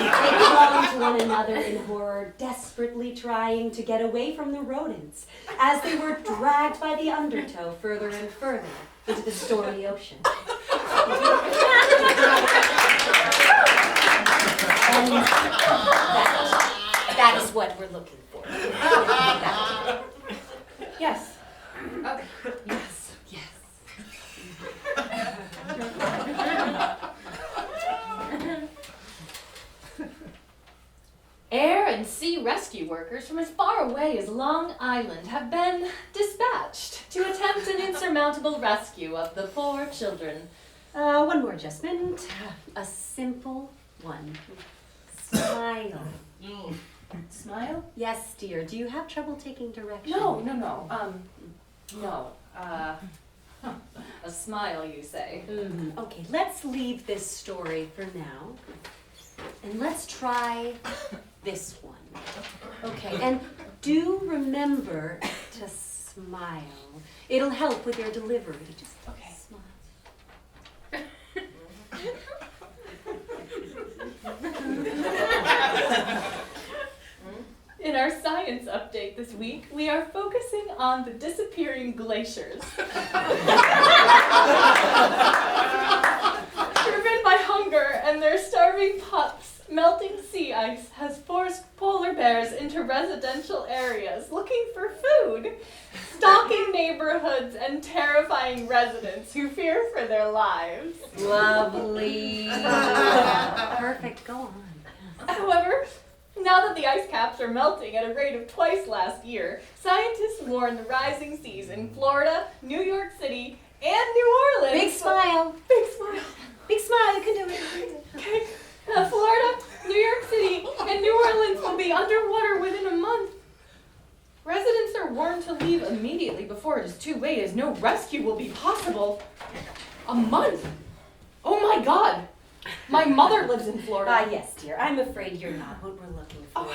clung to one another in horror, desperately trying to get away from the rodents, as they were dragged by the undertow further and further into the stormy ocean. And that is what we're looking for. Yes. Okay. Yes. Yes. Air and sea rescue workers from as far away as Long Island have been dispatched to attempt an insurmountable rescue of the poor children. One more adjustment. A simple one. Smile. Smile? Yes, dear. Do you have trouble taking direction? No. No. A smile, you say? Mm-hmm. Okay, let's leave this story for now. And let's try this one. Okay, and do remember to smile. It'll help with your delivery. Just Okay. smile. In our science update this week, we are focusing on the disappearing glaciers. Driven by hunger and their starving pups, melting sea ice has forced polar bears into residential areas looking for food, stalking neighborhoods and terrifying residents who fear for their lives. Lovely. Perfect, go on. However, now that the ice caps are melting at a rate of twice last year, scientists warn the rising seas in Florida, New York City, and New Orleans. Big smile. Big smile. Big smile, you can do it. Okay. Florida, New York City, and New Orleans will be underwater within a month. Residents are warned to leave immediately before it is too late, as no rescue will be possible. A month? Oh my God! My mother lives in Florida. Yes, dear. I'm afraid you're not what we're looking for.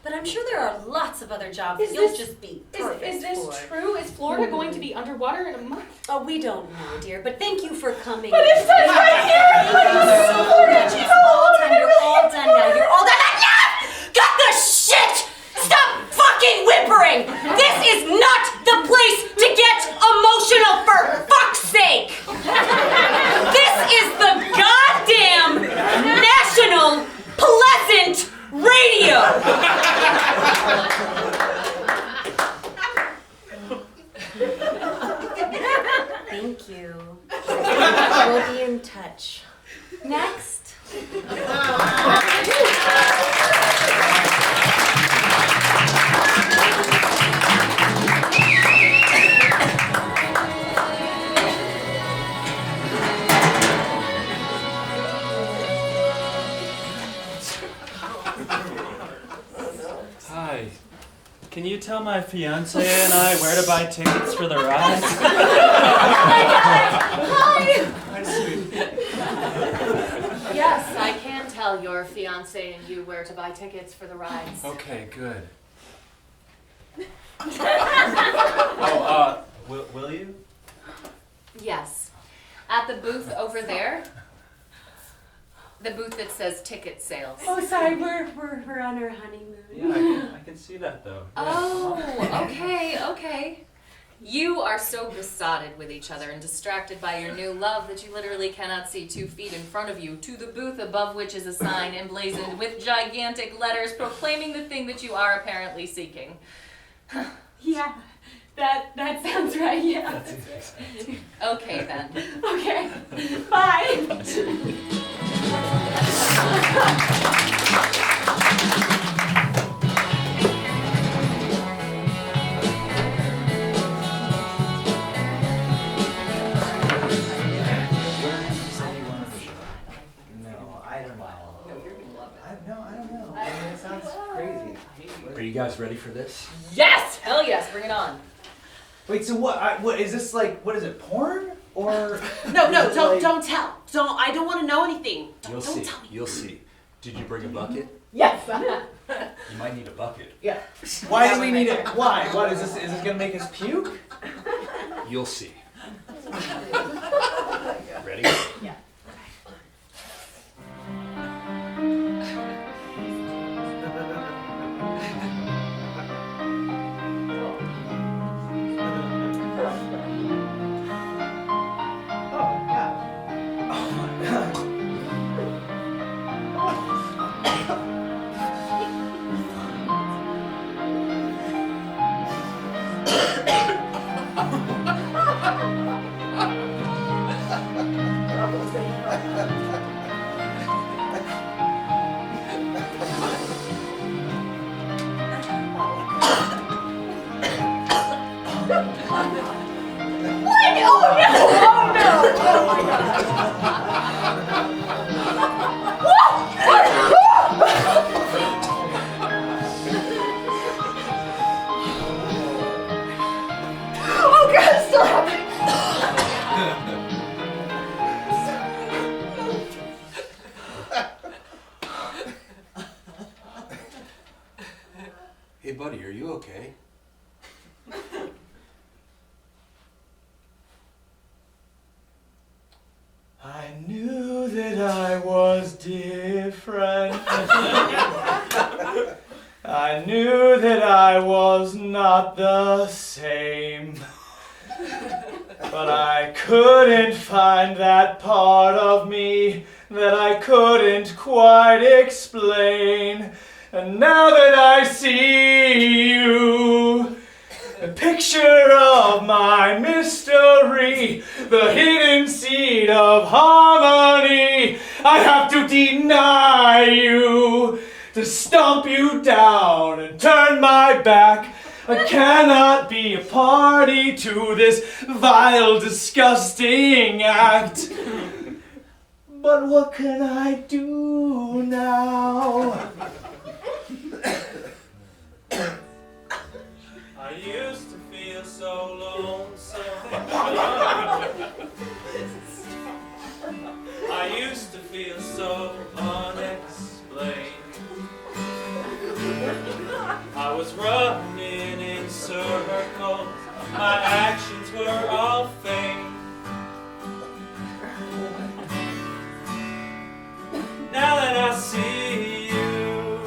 But I'm sure there are lots of other jobs Is that you'll this- just be perfect Is this for. true? Is Florida going to be underwater in a month? Oh, we don't know, dear. But thank you for coming. But it says right here! Thank you so much. It's all done. You're all done now. You're all done. Enough! Cut the shit! Stop fucking whimpering! This is not the place to get emotional, for fuck's sake! This is the goddamn National Pleasant Radio! Thank you. We'll be in touch. Next. Hi. Can you tell my fiance and I where to buy tickets for the ride? Yes, I can tell your fiance and you where to buy tickets for the rides. Okay, good. Will you? Yes. At the booth over there. The booth that says ticket sales. Oh, sorry, we're on our honeymoon. Yeah, I can see that though. Oh, okay. You are so besotted with each other and distracted by your new love that you literally cannot see 2 feet in front of you to the booth above which is a sign emblazoned with gigantic letters proclaiming the thing that you are apparently seeking. Yeah, that sounds right, yeah. Okay then. Okay, bye. No, I don't know. No, you're gonna love it. I don't know. I mean, it sounds crazy. Are you guys ready for this? Yes! Hell yes, bring it on. Wait, so what is this like? What is it? Porn or? No, is it like- don't tell. I don't want to know anything. You'll Don't see. tell me. You'll see. Did you bring a bucket? Yes. You might need a bucket. Yeah. Why do we need it? Why? What is this? Is this gonna make us puke? You'll see. Ready? Yeah. Hey buddy, are you okay? I knew that I was different. I knew that I was not the same. But I couldn't find that part of me that I couldn't quite explain. And now that I see you, a picture of my mystery, the hidden seed of harmony, I have to deny you, to stomp you down and turn my back. I cannot be a party to this vile, disgusting act. But what can I do now? I used to feel so lonesome. I used to feel so unexplained. I was running in circles, my actions were all feigned. Now that I see you,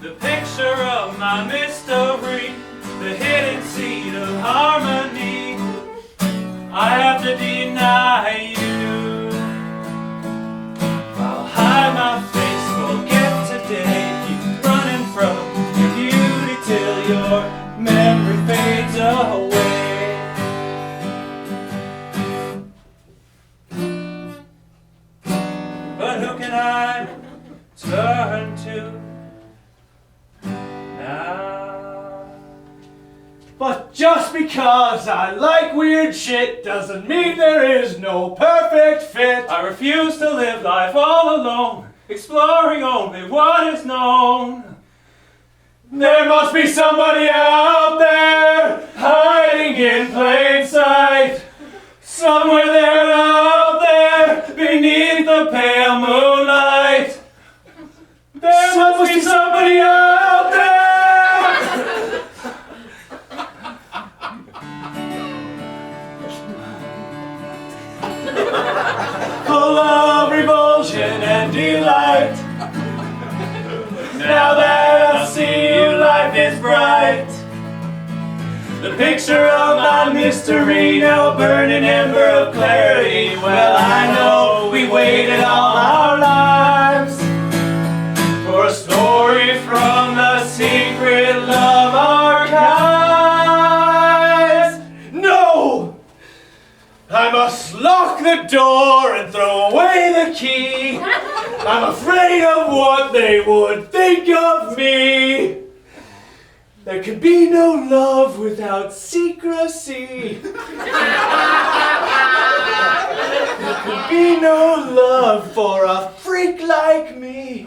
the picture of my mystery, the hidden seed of harmony, I have to deny you. I'll hide my face, forget today, keep running from your beauty till your memory fades away. But who can I turn to now? But just because I like weird shit doesn't mean there is no perfect fit. I refuse to live life all alone, exploring only what is known. There must be somebody out there hiding in plain sight. Somewhere there, out there, beneath the pale moonlight. There must be somebody out there. Full of revulsion and delight. Now that I see you, life is bright. The picture of my mystery, now a burning ember of clarity. Well, I know we waited all our lives for a story from the secret love archives. No! I must lock the door and throw away the key. I'm afraid of what they would think of me. There can be no love without secrecy. There can be no love for a freak like me.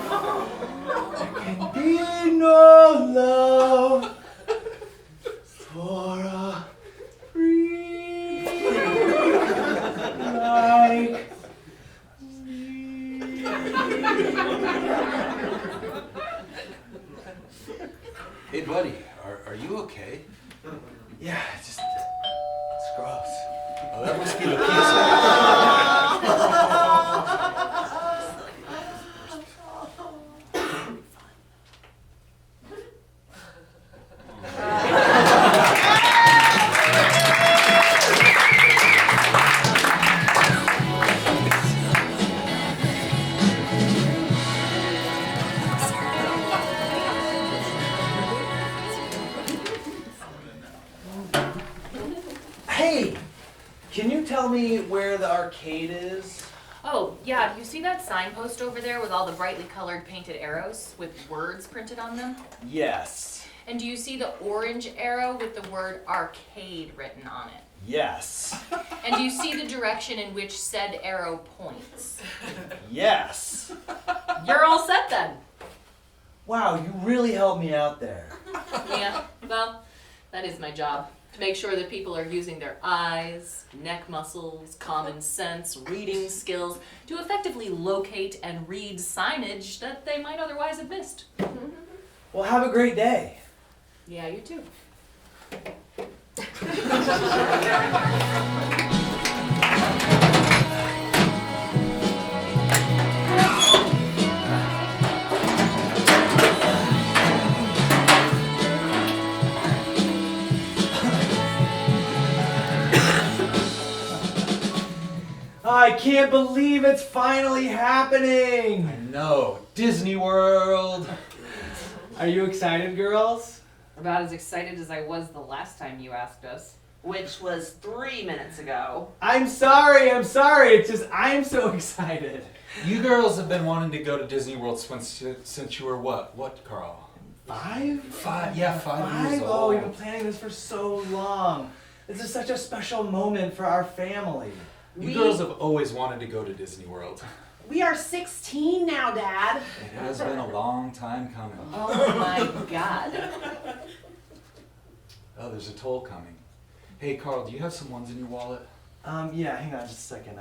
There can be no love for a freak like me. Hey, buddy, are you okay? Yeah, it's gross. Oh, that must be the pizza. Hey, can you tell me where the arcade is? Oh, yeah, do you see that signpost over there with all the brightly colored painted arrows with words printed on them? Yes. And do you see the orange arrow with the word arcade written on it? Yes. And do you see the direction in which said arrow points? Yes. You're all set then. Wow, you really helped me out there. Yeah, well, that is my job. To make sure that people are using their eyes, neck muscles, common sense, reading skills to effectively locate and read signage that they might otherwise have missed. Well, have a great day. Yeah, you too. I can't believe it's finally happening. No, Disney World. Are you excited, girls? About as excited as I was the last time you asked us, which was 3 minutes ago. I'm sorry. It's just I'm so excited. You girls have been wanting to go to Disney World since you were what? What, Carl? 5? 5 years Oh, old. we've been planning this for so long. This is such a special moment for our family. You girls have always wanted to go to Disney World. We are 16 now, Dad. It has been a long time coming. Oh my God. Oh, there's a toll coming. Hey, Carl, do you have some ones in your wallet? Yeah, hang on just a second.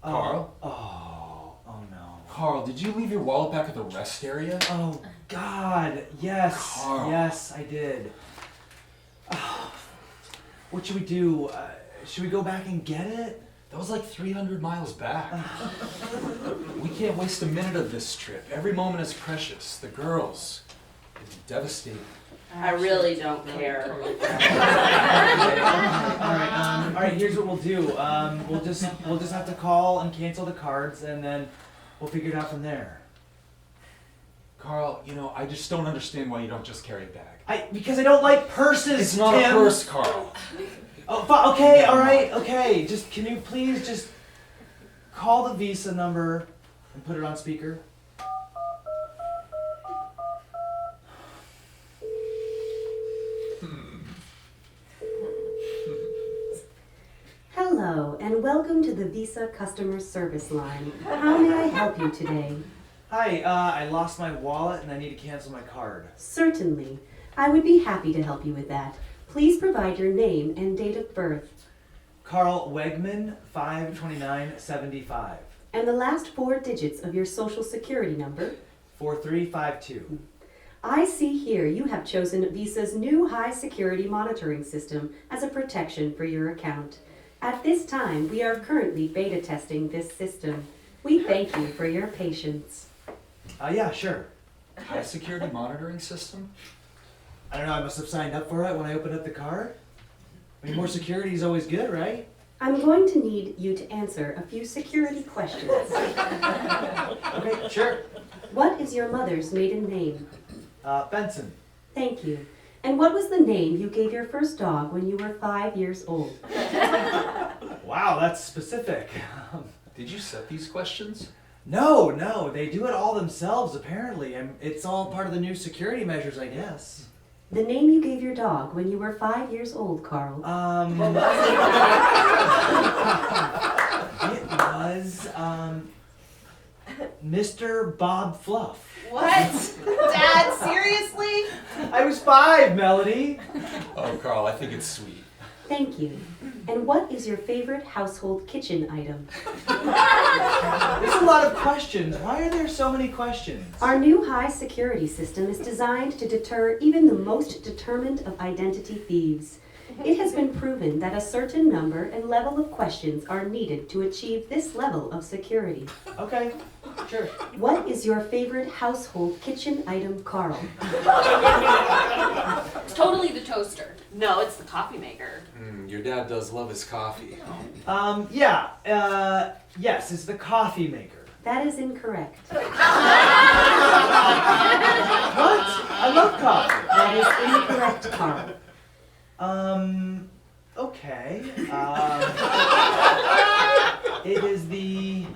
Carl? Oh no. Carl, did you leave your wallet back at the rest area? Oh God, yes. Carl. Yes, I did. Oh, what should we do? Should we go back and get it? That was like 300 miles back. We can't waste a minute of this trip. Every moment is precious. The girls, it's devastating. I really don't care. All right. Here's what we'll do. We'll just have to call and cancel the cards, and then we'll figure it out from there. Carl, I just don't understand why you don't just carry a bag. Because I don't like purses. It's not Tim. a purse, Carl. Oh, okay, all right, okay. Just can you please just call the Visa number and put it on speaker? Hello, and welcome to the Visa customer service line. How may I help you today? Hi, I lost my wallet and I need to cancel my card. Certainly. I would be happy to help you with that. Please provide your name and date of birth. Carl Wegman, 52975. And the last 4 digits of your social security number. 4352. I see here you have chosen Visa's new high security monitoring system as a protection for your account. At this time, we are currently beta testing this system. We thank you for your patience. Yeah, sure. High security monitoring system? I don't know, I must have signed up for it when I opened up the card. I mean, more security is always good, right? I'm going to need you to answer a few security questions. Okay, sure. What is your mother's maiden name? Benson. Thank you. And what was the name you gave your first dog when you were 5 years old? Wow, that's specific. Did you set these questions? No, they do it all themselves, apparently. And it's all part of the new security measures, I guess. The name you gave your dog when you were 5 years old, Carl. It was, Mr. Bob Fluff. What? Dad, seriously? I was 5, Melody. Oh, Carl, I think it's sweet. Thank you. And what is your favorite household kitchen item? There's a lot of questions. Why are there so many questions? Our new high security system is designed to deter even the most determined of identity thieves. It has been proven that a certain number and level of questions are needed to achieve this level of security. Okay, sure. What is your favorite household kitchen item, Carl? It's totally the toaster. No, it's the coffee maker. Your dad does love his coffee. Yes, it's the coffee maker. That is incorrect. What? I love coffee. That is incorrect, Carl. Okay. It is the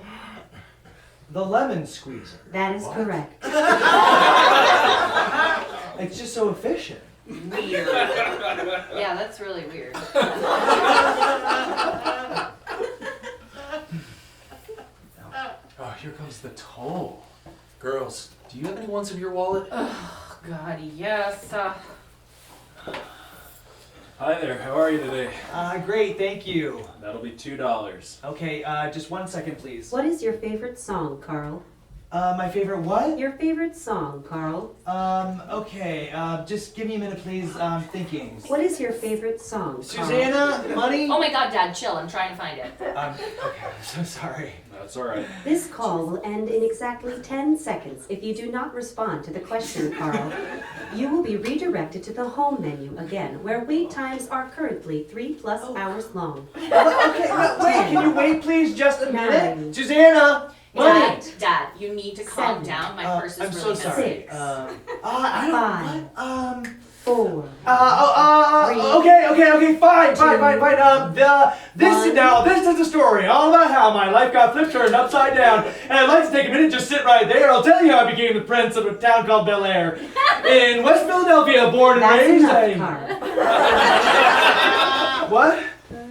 lemon squeezer. That is What? correct. It's just so efficient. Weird. Yeah, that's really weird. Oh, here comes the toll. Girls, do you have any ones in your wallet? Oh, God, yes. Hi there, how are you today? Great, thank you. That'll be $2. Okay, just 1 second, please. What is your favorite song, Carl? My favorite what? Your favorite song, Carl? Okay, just give me a minute, please. I'm thinking. What is your favorite song, Carl? Susanna, money? Oh my God, Dad, chill. I'm trying to find it. Okay, I'm so sorry. That's alright. This call will end in exactly 10 seconds. If you do not respond to the question, Carl, you will be redirected to the home menu again, where wait times are currently 3+ hours long. Okay, no, wait, can you wait, please, just a minute? 9. Susanna, money? Dad, you need to calm 7. down. My purse is I'm really so messy. sorry. 6. I don't. 5. What? 4. Okay, fine. Two. This is the story all about how my life got flipped turned upside down, and I'd like to take a minute and just sit right there. I'll tell you how I became the prince of a town called Bel Air in West Philadelphia, born and That's raised. enough, Carl. What?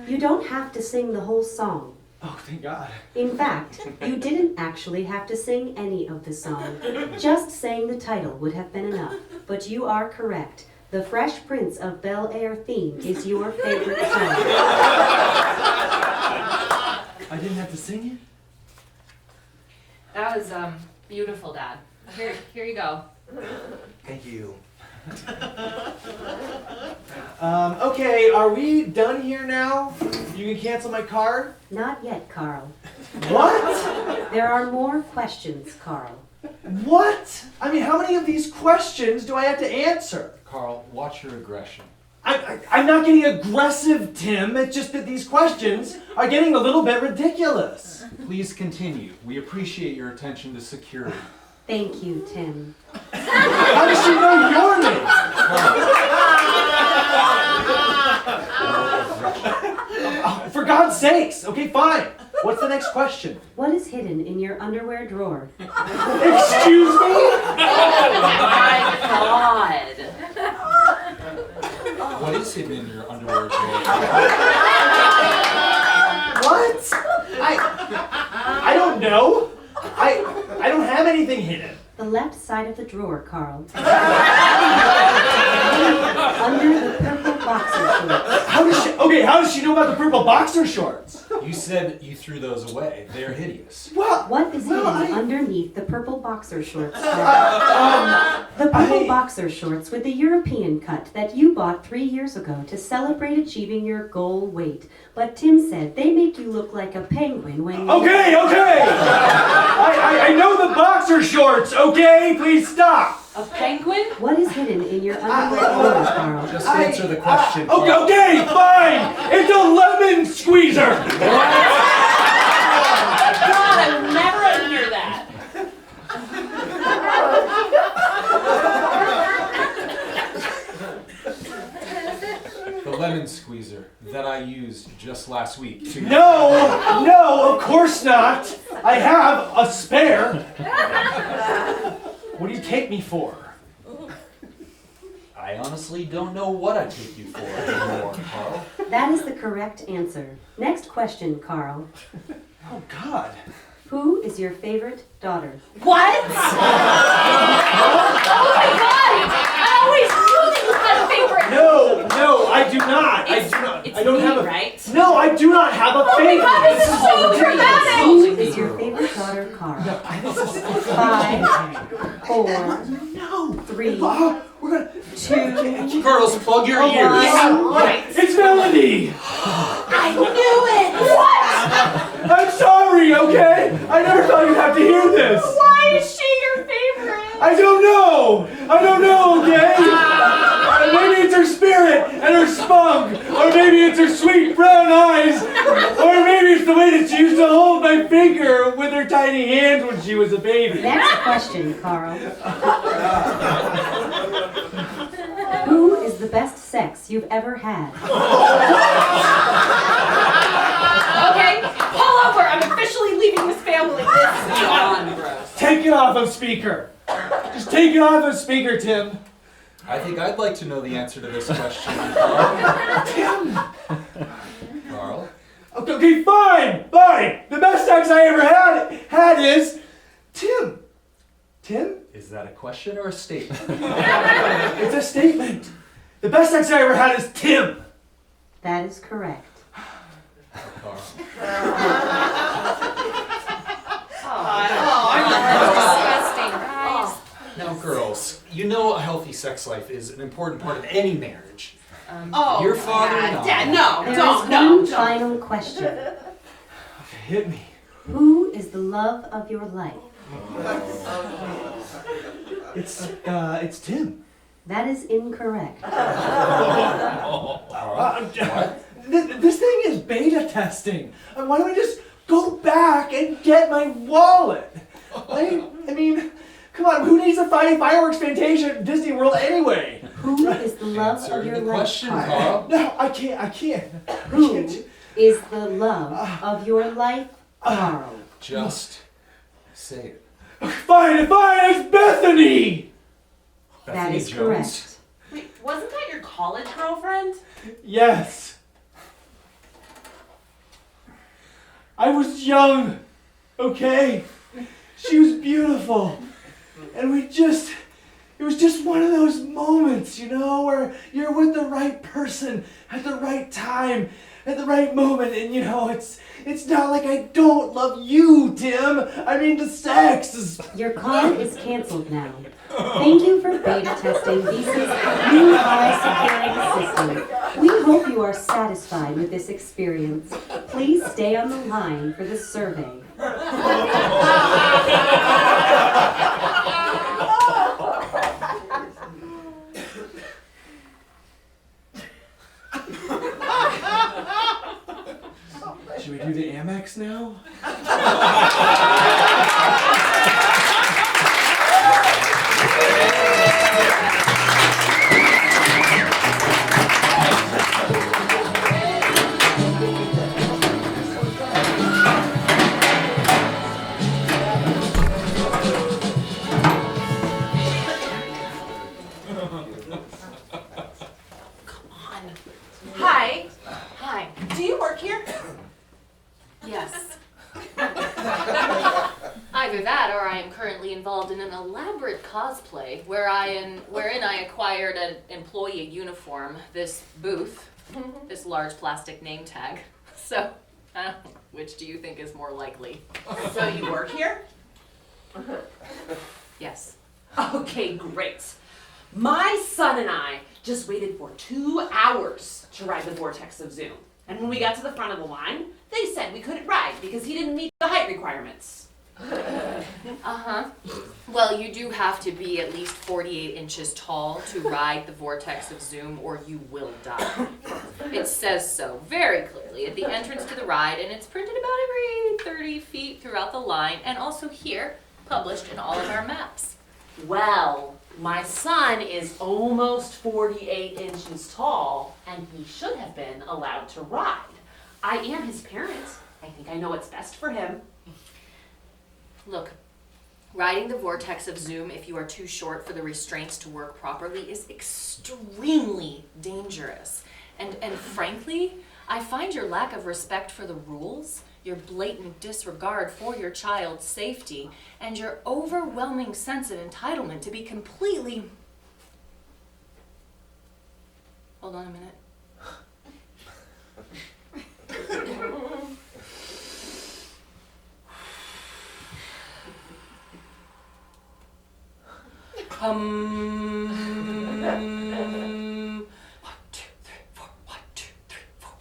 You don't have to sing the whole song. Oh, thank God. In fact, you didn't actually have to sing any of the song. Just saying the title would have been enough. But you are correct. The Fresh Prince of Bel Air theme is your favorite song. I didn't have to sing it? That was beautiful, Dad. Here you go. Thank you. Okay, are we done here now? You can cancel my card? Not yet, Carl. What? There are more questions, Carl. What? I mean, how many of these questions do I have to answer? Carl, watch your aggression. I'm not getting aggressive, Tim. It's just that these questions are getting a little bit ridiculous. Please continue. We appreciate your attention to security. Thank you, Tim. How does she know your name? Oh, for God's sakes. Okay, fine. What's the next question? What is hidden in your underwear drawer? Excuse me? My God. What is hidden in your underwear drawer? What? I don't know. I don't have anything hidden. The left side of the drawer, Carl. Under the purple boxer shorts. How does she know about the purple boxer shorts? You said you threw those away. They're hideous. Well, What is hidden I- underneath the purple boxer shorts, Carl? The purple boxer shorts with the European cut that you bought 3 years ago to celebrate achieving your goal weight. But Tim said they make you look like a penguin when you... Okay. I know the boxer shorts, okay? Please stop. A penguin? What is hidden in your underwear drawer, Carl? Just answer the question. Okay, fine. It's a lemon squeezer. God, I will never hear that. The lemon squeezer that I used just last week. No, of course not. I have a spare. What do you take me for? I honestly don't know what I take you for anymore, Carl. That is the correct answer. Next question, Carl. Oh, God. Who is your favorite daughter? What? Oh my God! I always knew that you had a favorite. No, I do not. It's I don't me, have a. right? No, my god, this is so dramatic! Who is your favorite daughter, Carl? 5, 4, No. 3, We're gonna. 2, Girls, plug your ears. Right. It's Melody. I knew it! What? I'm sorry, okay? I never thought you'd have to hear this. Why is she your favorite? I don't know, okay? Maybe it's her spirit and her spunk, or maybe it's her sweet brown eyes, or maybe it's the way that she used to hold my finger with her tiny hands when she was a baby. Next question, Carl. Who is the best sex you've ever had? Okay, pull over. I'm officially leaving this family. This is Beyond gross. Take it off of speaker. Just take it off of speaker, Tim. I think I'd like to know the answer to this question. Carl? Okay, fine. The best sex I ever had is Tim. Tim? Is that a question or a statement? It's a statement. The best sex I ever had is Tim. That is correct. Carl. Disgusting, guys. Now, girls, you know a healthy sex life is an important part of any marriage. Oh, Your father and I. Dad, no, There is don't. one final question. Hit me. Who is the love of your life? It's Tim. That is incorrect. This thing is beta testing. Why don't we just go back and get my wallet? I mean, come on, who needs a fireworks fantasia at Disney World anyway? Who is the love Answer of your the life? question, Carl? Carl. No, I can't. Who is the love of your life, Carl? Just say it. Fine, it's Bethany! That Bethany is Jones? correct. Wait, wasn't that your college girlfriend? Yes. I was young, okay? She was beautiful. And it was just one of those moments, where you're with the right person at the right time, at the right moment, and it's not like I don't love you, Tim. I mean, the sex is... Your call is canceled now. Thank you for beta testing Visa's new high security system. We hope you are satisfied with this experience. Please stay on the line for the survey. Should we do the Amex now? Hi. Hi. Do you work here? Yes. Either that, or I am currently involved in an elaborate cosplay wherein I acquired an employee uniform, this booth, this large plastic name tag. So, which do you think is more likely? So you work here? Yes. Okay, great. My son and I just waited for 2 hours to ride the Vortex of Zoom. And when we got to the front of the line, they said we couldn't ride because he didn't meet the height requirements. Uh-huh. Well, you do have to be at least 48 inches tall to ride the Vortex of Zoom, or you will die. It says so very clearly at the entrance to the ride, and it's printed about every 30 feet throughout the line, and also here, published in all of our maps. Well, my son is almost 48 inches tall, and he should have been allowed to ride. I am his parent. I think I know what's best for him. Look, riding the Vortex of Zoom if you are too short for the restraints to work properly is extremely dangerous. And frankly, I find your lack of respect for the rules, your blatant disregard for your child's safety, and your overwhelming sense of entitlement to be completely... Hold on a minute. 1, 2, 3, 4. 1, 2, 3, 4.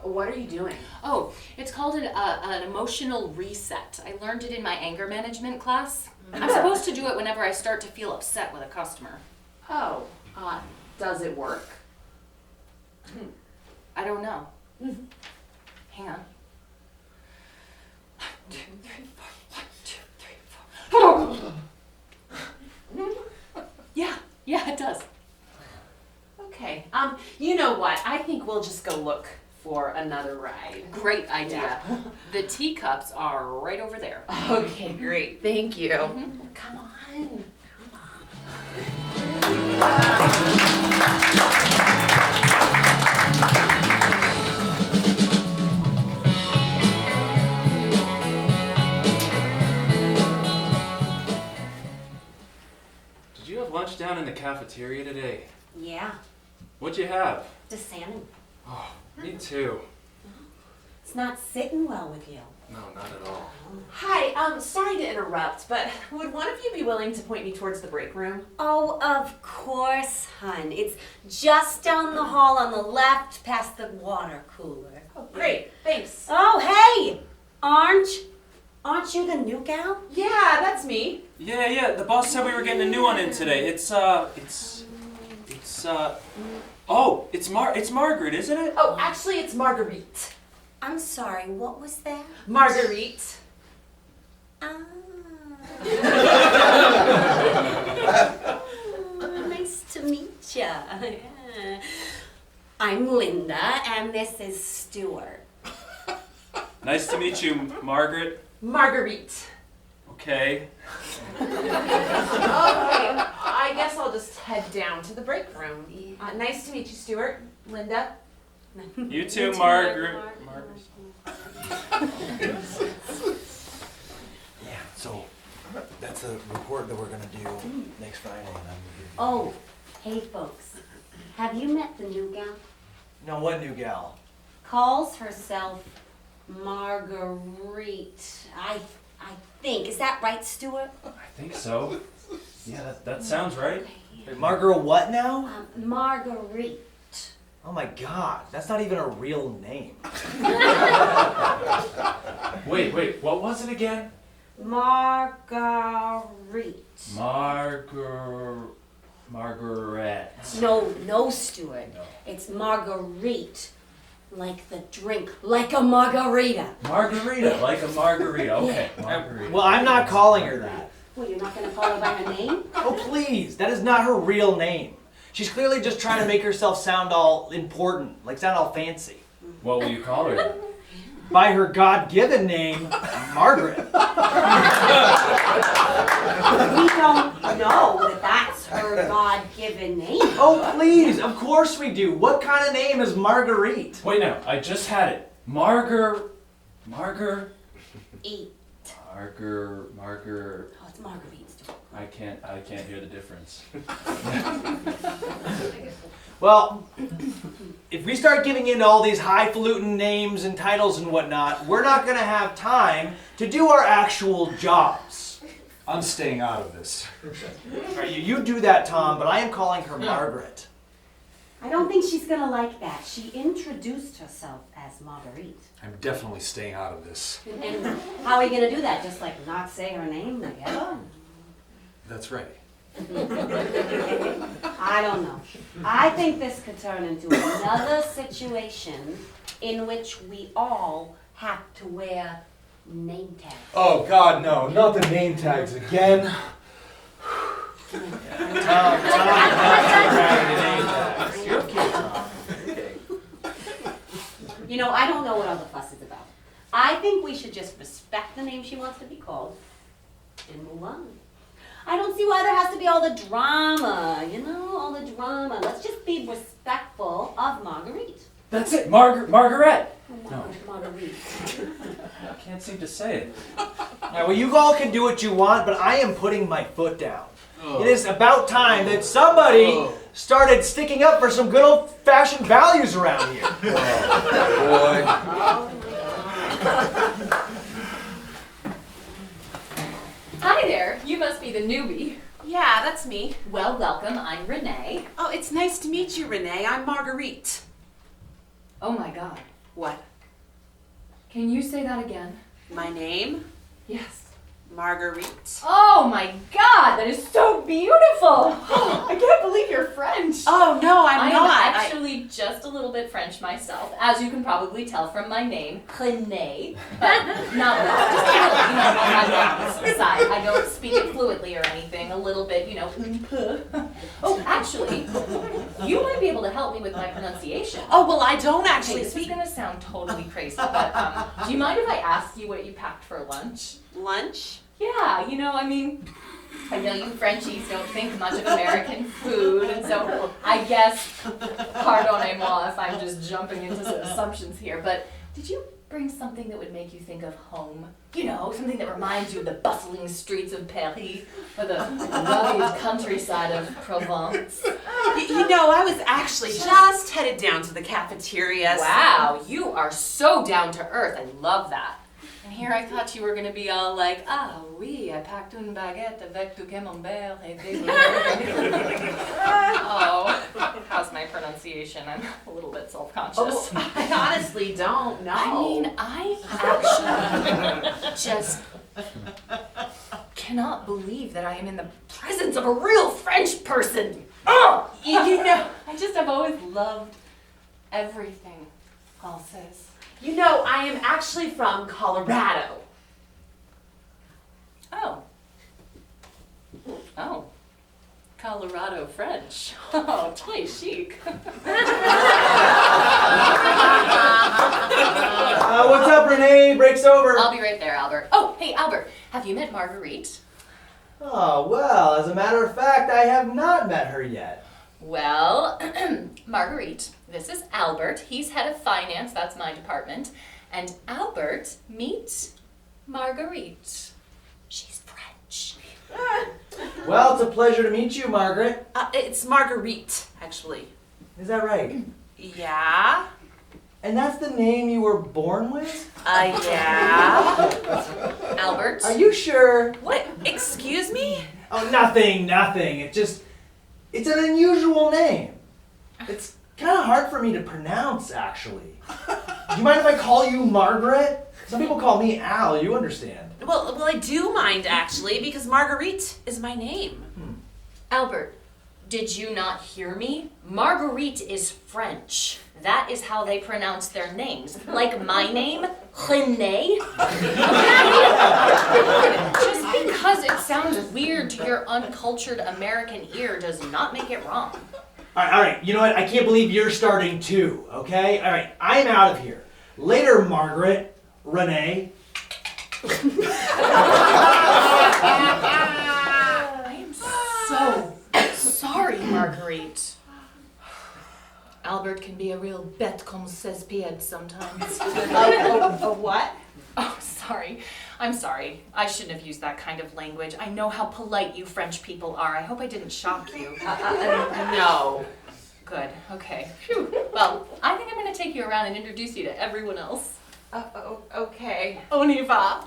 What are you doing? Oh, it's called an emotional reset. I learned it in my anger management class. I'm supposed to do it whenever I start to feel upset with a customer. Oh, does it work? I don't know. Hang on. 1, 2, 3, 4. 1, 2, 3, 4. Yeah, it does. Okay. You know what? I think we'll just go look for another ride. Great idea. The teacups are right over there. Okay, great. Thank you. Come on. Did you have lunch down in the cafeteria today? Yeah, What'd you have? the salmon. Oh, me too. It's not sitting well with you. No, not at all. Hi, sorry to interrupt, but would one of you be willing to point me towards the break room? Oh, of course, hun. It's just down the hall on the left past the water cooler. Oh, great. Thanks. Oh, hey! Aren't you the new gal? Yeah, that's me. Yeah, the boss said we were getting a new one in today. It's Margaret, isn't it? Oh, actually, it's Marguerite. I'm sorry, what was that? Marguerite. Ah. Nice to meet ya. I'm Linda, and this is Stuart. Nice to meet you, Margaret. Marguerite. Okay. Okay, I guess I'll just head down to the break room. Nice to meet you, Stuart. Linda. You too, Margaret. Yeah, so that's the report that we're gonna do next Friday. Oh, hey folks. Have you met the new gal? No, what new gal? Calls herself Marguerite. I think. Is that right, Stuart? I think so. Yeah, that sounds right. Wait, Margaret what now? Marguerite. Oh my god, that's not even a real name. Wait, what was it again? Marguerite. Margaret. No, Stuart. It's Marguerite. Like the drink, like a margarita. Margarita, like a margarita. Okay, margarita. Well, I'm not calling her that. Well, you're not gonna call her by her name? Oh, please, that is not her real name. She's clearly just trying to make herself sound all important, like sound all fancy. What will you call her then? By her God-given name, Margaret. We don't know that that's her God-given name. Oh, please, of course we do. What kind of name is Marguerite? Wait, no, I just had it. Marguerite. Eat. Oh, it's Marguerite, Stuart. I can't hear the difference. Well, if we start giving in to all these highfalutin names and titles and whatnot, we're not going to have time to do our actual jobs. I'm staying out of this. All right, you do that, Tom, but I am calling her Margaret. I don't think she's gonna like that. She introduced herself as Marguerite. I'm definitely staying out of this. And how are you gonna do that? Just like not say her name together? That's right. I don't know. I think this could turn into another situation in which we all have to wear name tags. Oh God, no, not the name tags again. You know, I don't know what all the fuss is about. I think we should just respect the name she wants to be called and move on. I don't see why there has to be all the drama, all the drama. Let's just be respectful of Marguerite. That's it, Margaret. No. Marguerite. I can't seem to say it. All right, well, you all can do what you want, but I am putting my foot down. It is about time that somebody started sticking up for some good old-fashioned values around here. Hi there, you must be the newbie. Yeah, that's me. Well, welcome, I'm Renee. Oh, it's nice to meet you, Renee. I'm Marguerite. Oh my god. What? Can you say that again? My name? Yes. Marguerite. Oh my god, that is so beautiful! I can't believe you're French. Oh, no, I'm not. actually just a little bit French myself, as you can probably tell from my name, Renee. But not well, just a little, on my side. I don't speak it fluently or anything, a little bit, un peu. Oh, actually, you might be able to help me with my pronunciation. Oh, well, I don't Okay, actually this is speak gonna sound totally crazy, but do you mind if I ask you what you packed for lunch? lunch. Yeah, I know you Frenchies don't think much of American food, and so I guess, pardonnez-moi if I'm just jumping into some assumptions here, but did you bring something that would make you think of home? Something that reminds you of the bustling streets of Paris, or the rugged countryside of Provence? I was actually just headed down to the cafeteria. Wow, you are so down to earth, I love that. And here I thought you were going to be all like, ah oui, I packed une baguette avec du camembert et des Oh, how's my pronunciation? I'm a little bit self-conscious. Oh, I honestly don't know. I actually just cannot believe that I am in the presence of a real French person. Oh, I've always loved everything Française. I am actually from Colorado. Oh, Colorado French. Oh, très chic. What's up, Renee? Break's over. I'll be right there, Albert. Oh, hey, Albert, have you met Marguerite? Oh, well, as a matter of fact, I have not met her yet. Well, Marguerite, this is Albert. He's head of finance, that's my department. And Albert, meet Marguerite. She's French. Well, it's a pleasure to meet you, Margaret. It's Marguerite, actually. Is that right? Yeah? And that's the name you were born with? Yeah? Albert? Are you sure? What? Excuse me? Oh, nothing. It's an unusual name. It's kind of hard for me to pronounce, actually. Do you mind if I call you Margaret? Some people call me Al, you understand. Well, I do mind, actually, because Marguerite is my name. Albert, did you not hear me? Marguerite is French. That is how they pronounce their names. Like my name, Renee. Just because it sounds weird to your uncultured American ear does not make it wrong. All right, you know what? I can't believe you're starting too, okay? All right, I'm out of here. Later, Margaret, Renee. I am so sorry, Marguerite. Albert can be a real bête comme ses pieds sometimes. What? Oh, sorry. I'm sorry. I shouldn't have used that kind of language. I know how polite you French people are. I hope I didn't shock you. No. Good. Okay. Phew. Well, I think I'm going to take you around and introduce you to everyone else. Okay. On y va.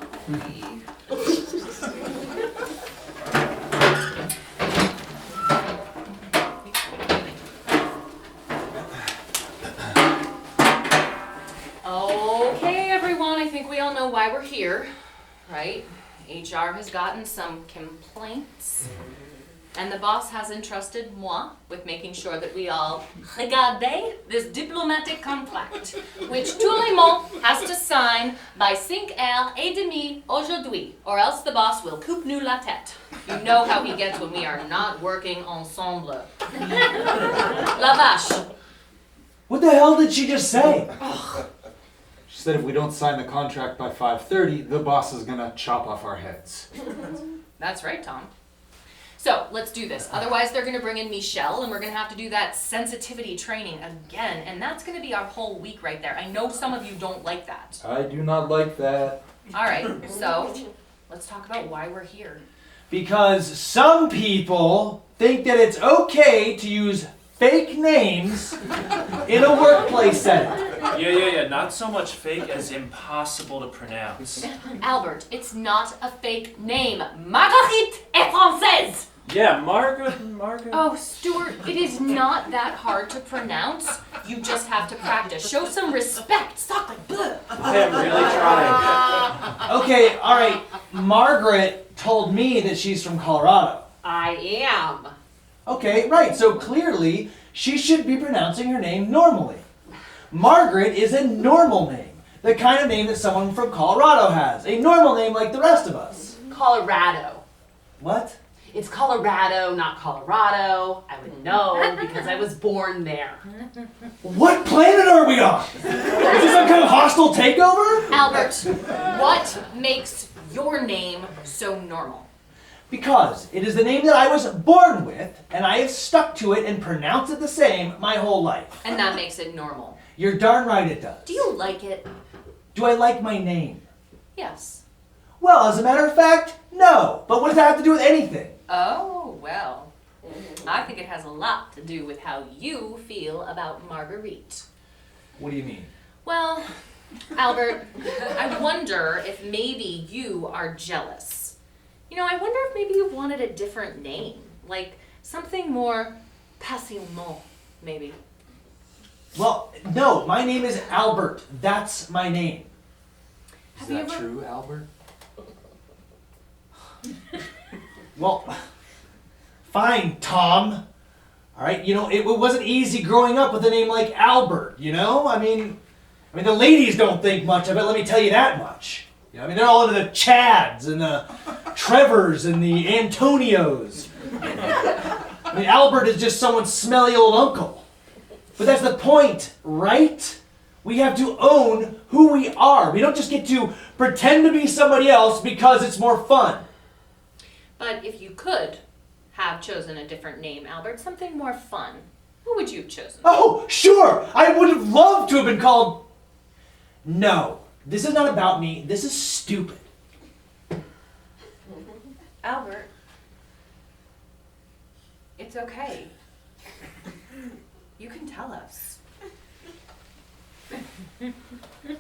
Okay, everyone. I think we all know why we're here, right? HR has gotten some complaints. And the boss has entrusted moi with making sure that we all regardez this diplomatic contract, which tout le monde has to sign by 5h30 aujourd'hui, or else the boss will coupe nous la tête. You know how he gets when we are not working ensemble. La vache. What the hell did she just say? She said if we don't sign the contract by 5:30, the boss is gonna chop off our heads. That's right, Tom. So let's do this. Otherwise, they're going to bring in Michelle, and we're going to have to do that sensitivity training again. And that's going to be our whole week right there. I know some of you don't like that. I do not like that. All right, so let's talk about why we're here. Because some people think that it's okay to use fake names in a workplace setting. Yeah. Not so much fake as impossible to pronounce. Albert, it's not a fake name. Marguerite est française. Yeah, Margaret. Oh, Stuart, it is not that hard to pronounce. You just have to practice. Show some respect. Sacre bleu. I am really trying. Okay, all right. Margaret told me that she's from Colorado. I am. Okay, right. So clearly, she should be pronouncing her name normally. Margaret is a normal name. The kind of name that someone from Colorado has. A normal name like the rest of us. Colorado. What? It's Colorado, not Colorado. I would know because I was born there. What planet are we on? Is this some kind of hostile takeover? Albert, what makes your name so normal? Because it is the name that I was born with, and I have stuck to it and pronounced it the same my whole life. And that makes it normal. You're darn right it does. Do you like it? Do I like my name? Yes. Well, as a matter of fact, no. But what does that have to do with anything? Oh, well. I think it has a lot to do with how you feel about Marguerite. What do you mean? Well, Albert, I wonder if maybe you are jealous. You know, I wonder if maybe you wanted a different name. Like something more passionné, maybe. Well, no, my name is Albert. That's my name. Is that true, Albert? Well, fine, Tom. All right, you know, it wasn't easy growing up with a name like Albert, you know? I mean, the ladies don't think much of it, let me tell you that much. You know, I mean, they're all into the Chads and the Trevors and the Antonios. I mean, Albert is just someone's smelly old uncle. But that's the point, right? We have to own who we are. We don't just get to pretend to be somebody else because it's more fun. But if you could have chosen a different name, Albert, something more fun, who would you have chosen? Oh, sure! I would have loved to have been called... No, this is not about me. This is stupid. Albert, it's okay. You can tell us.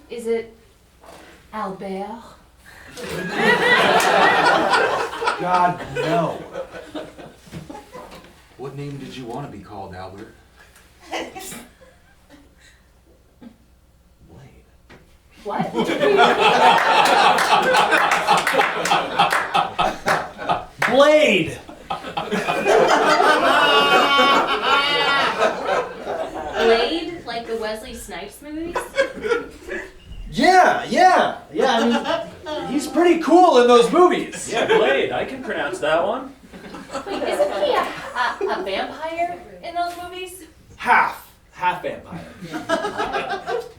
Is it Albert? God, no. What name did you want to be called, Albert? Blade. What? Blade! Blade, like the Wesley Snipes movies? Yeah. I mean, he's pretty cool in those movies. Yeah, Blade. I can pronounce that one. Wait, isn't he a vampire in those movies? Half vampire.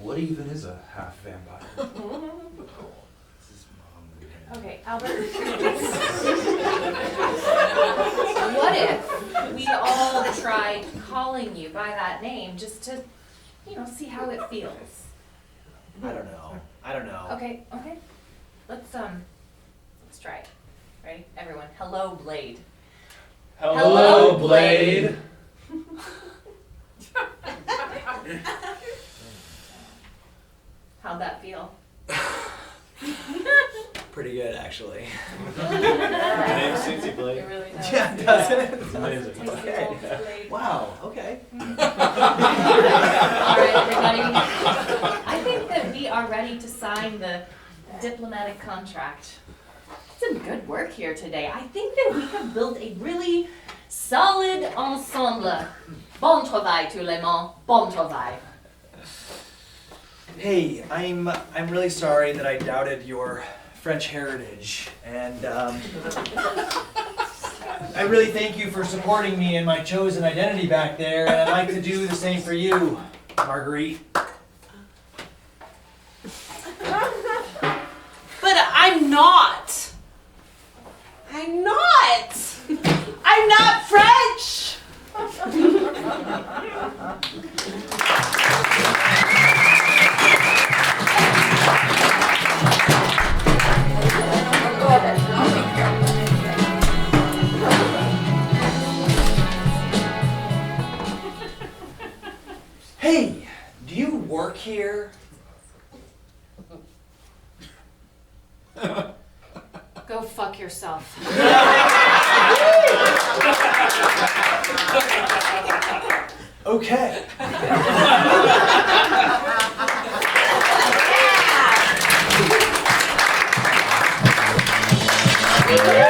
What even is a half vampire? Okay, Albert. What if we all tried calling you by that name just to, see how it feels? I don't know. Okay. Let's try it. Ready? Everyone. Hello, Blade. Hello, Blade. How'd that feel? Pretty good, actually. My name's Susie Blade. It really does. Yeah, doesn't it? It's amazing. Okay. Wow, okay. All right, everybody. I think that we are ready to sign the diplomatic contract. Some good work here today. I think that we have built a really solid ensemble. Bon travail, tout le monde. Bon travail. Hey, I'm really sorry that I doubted your French heritage, and I really thank you for supporting me in my chosen identity back there, and I'd like to do the same for you, Marguerite. But I'm not. I'm not French. Hey, do you here. Go fuck yourself. Okay. Yeah.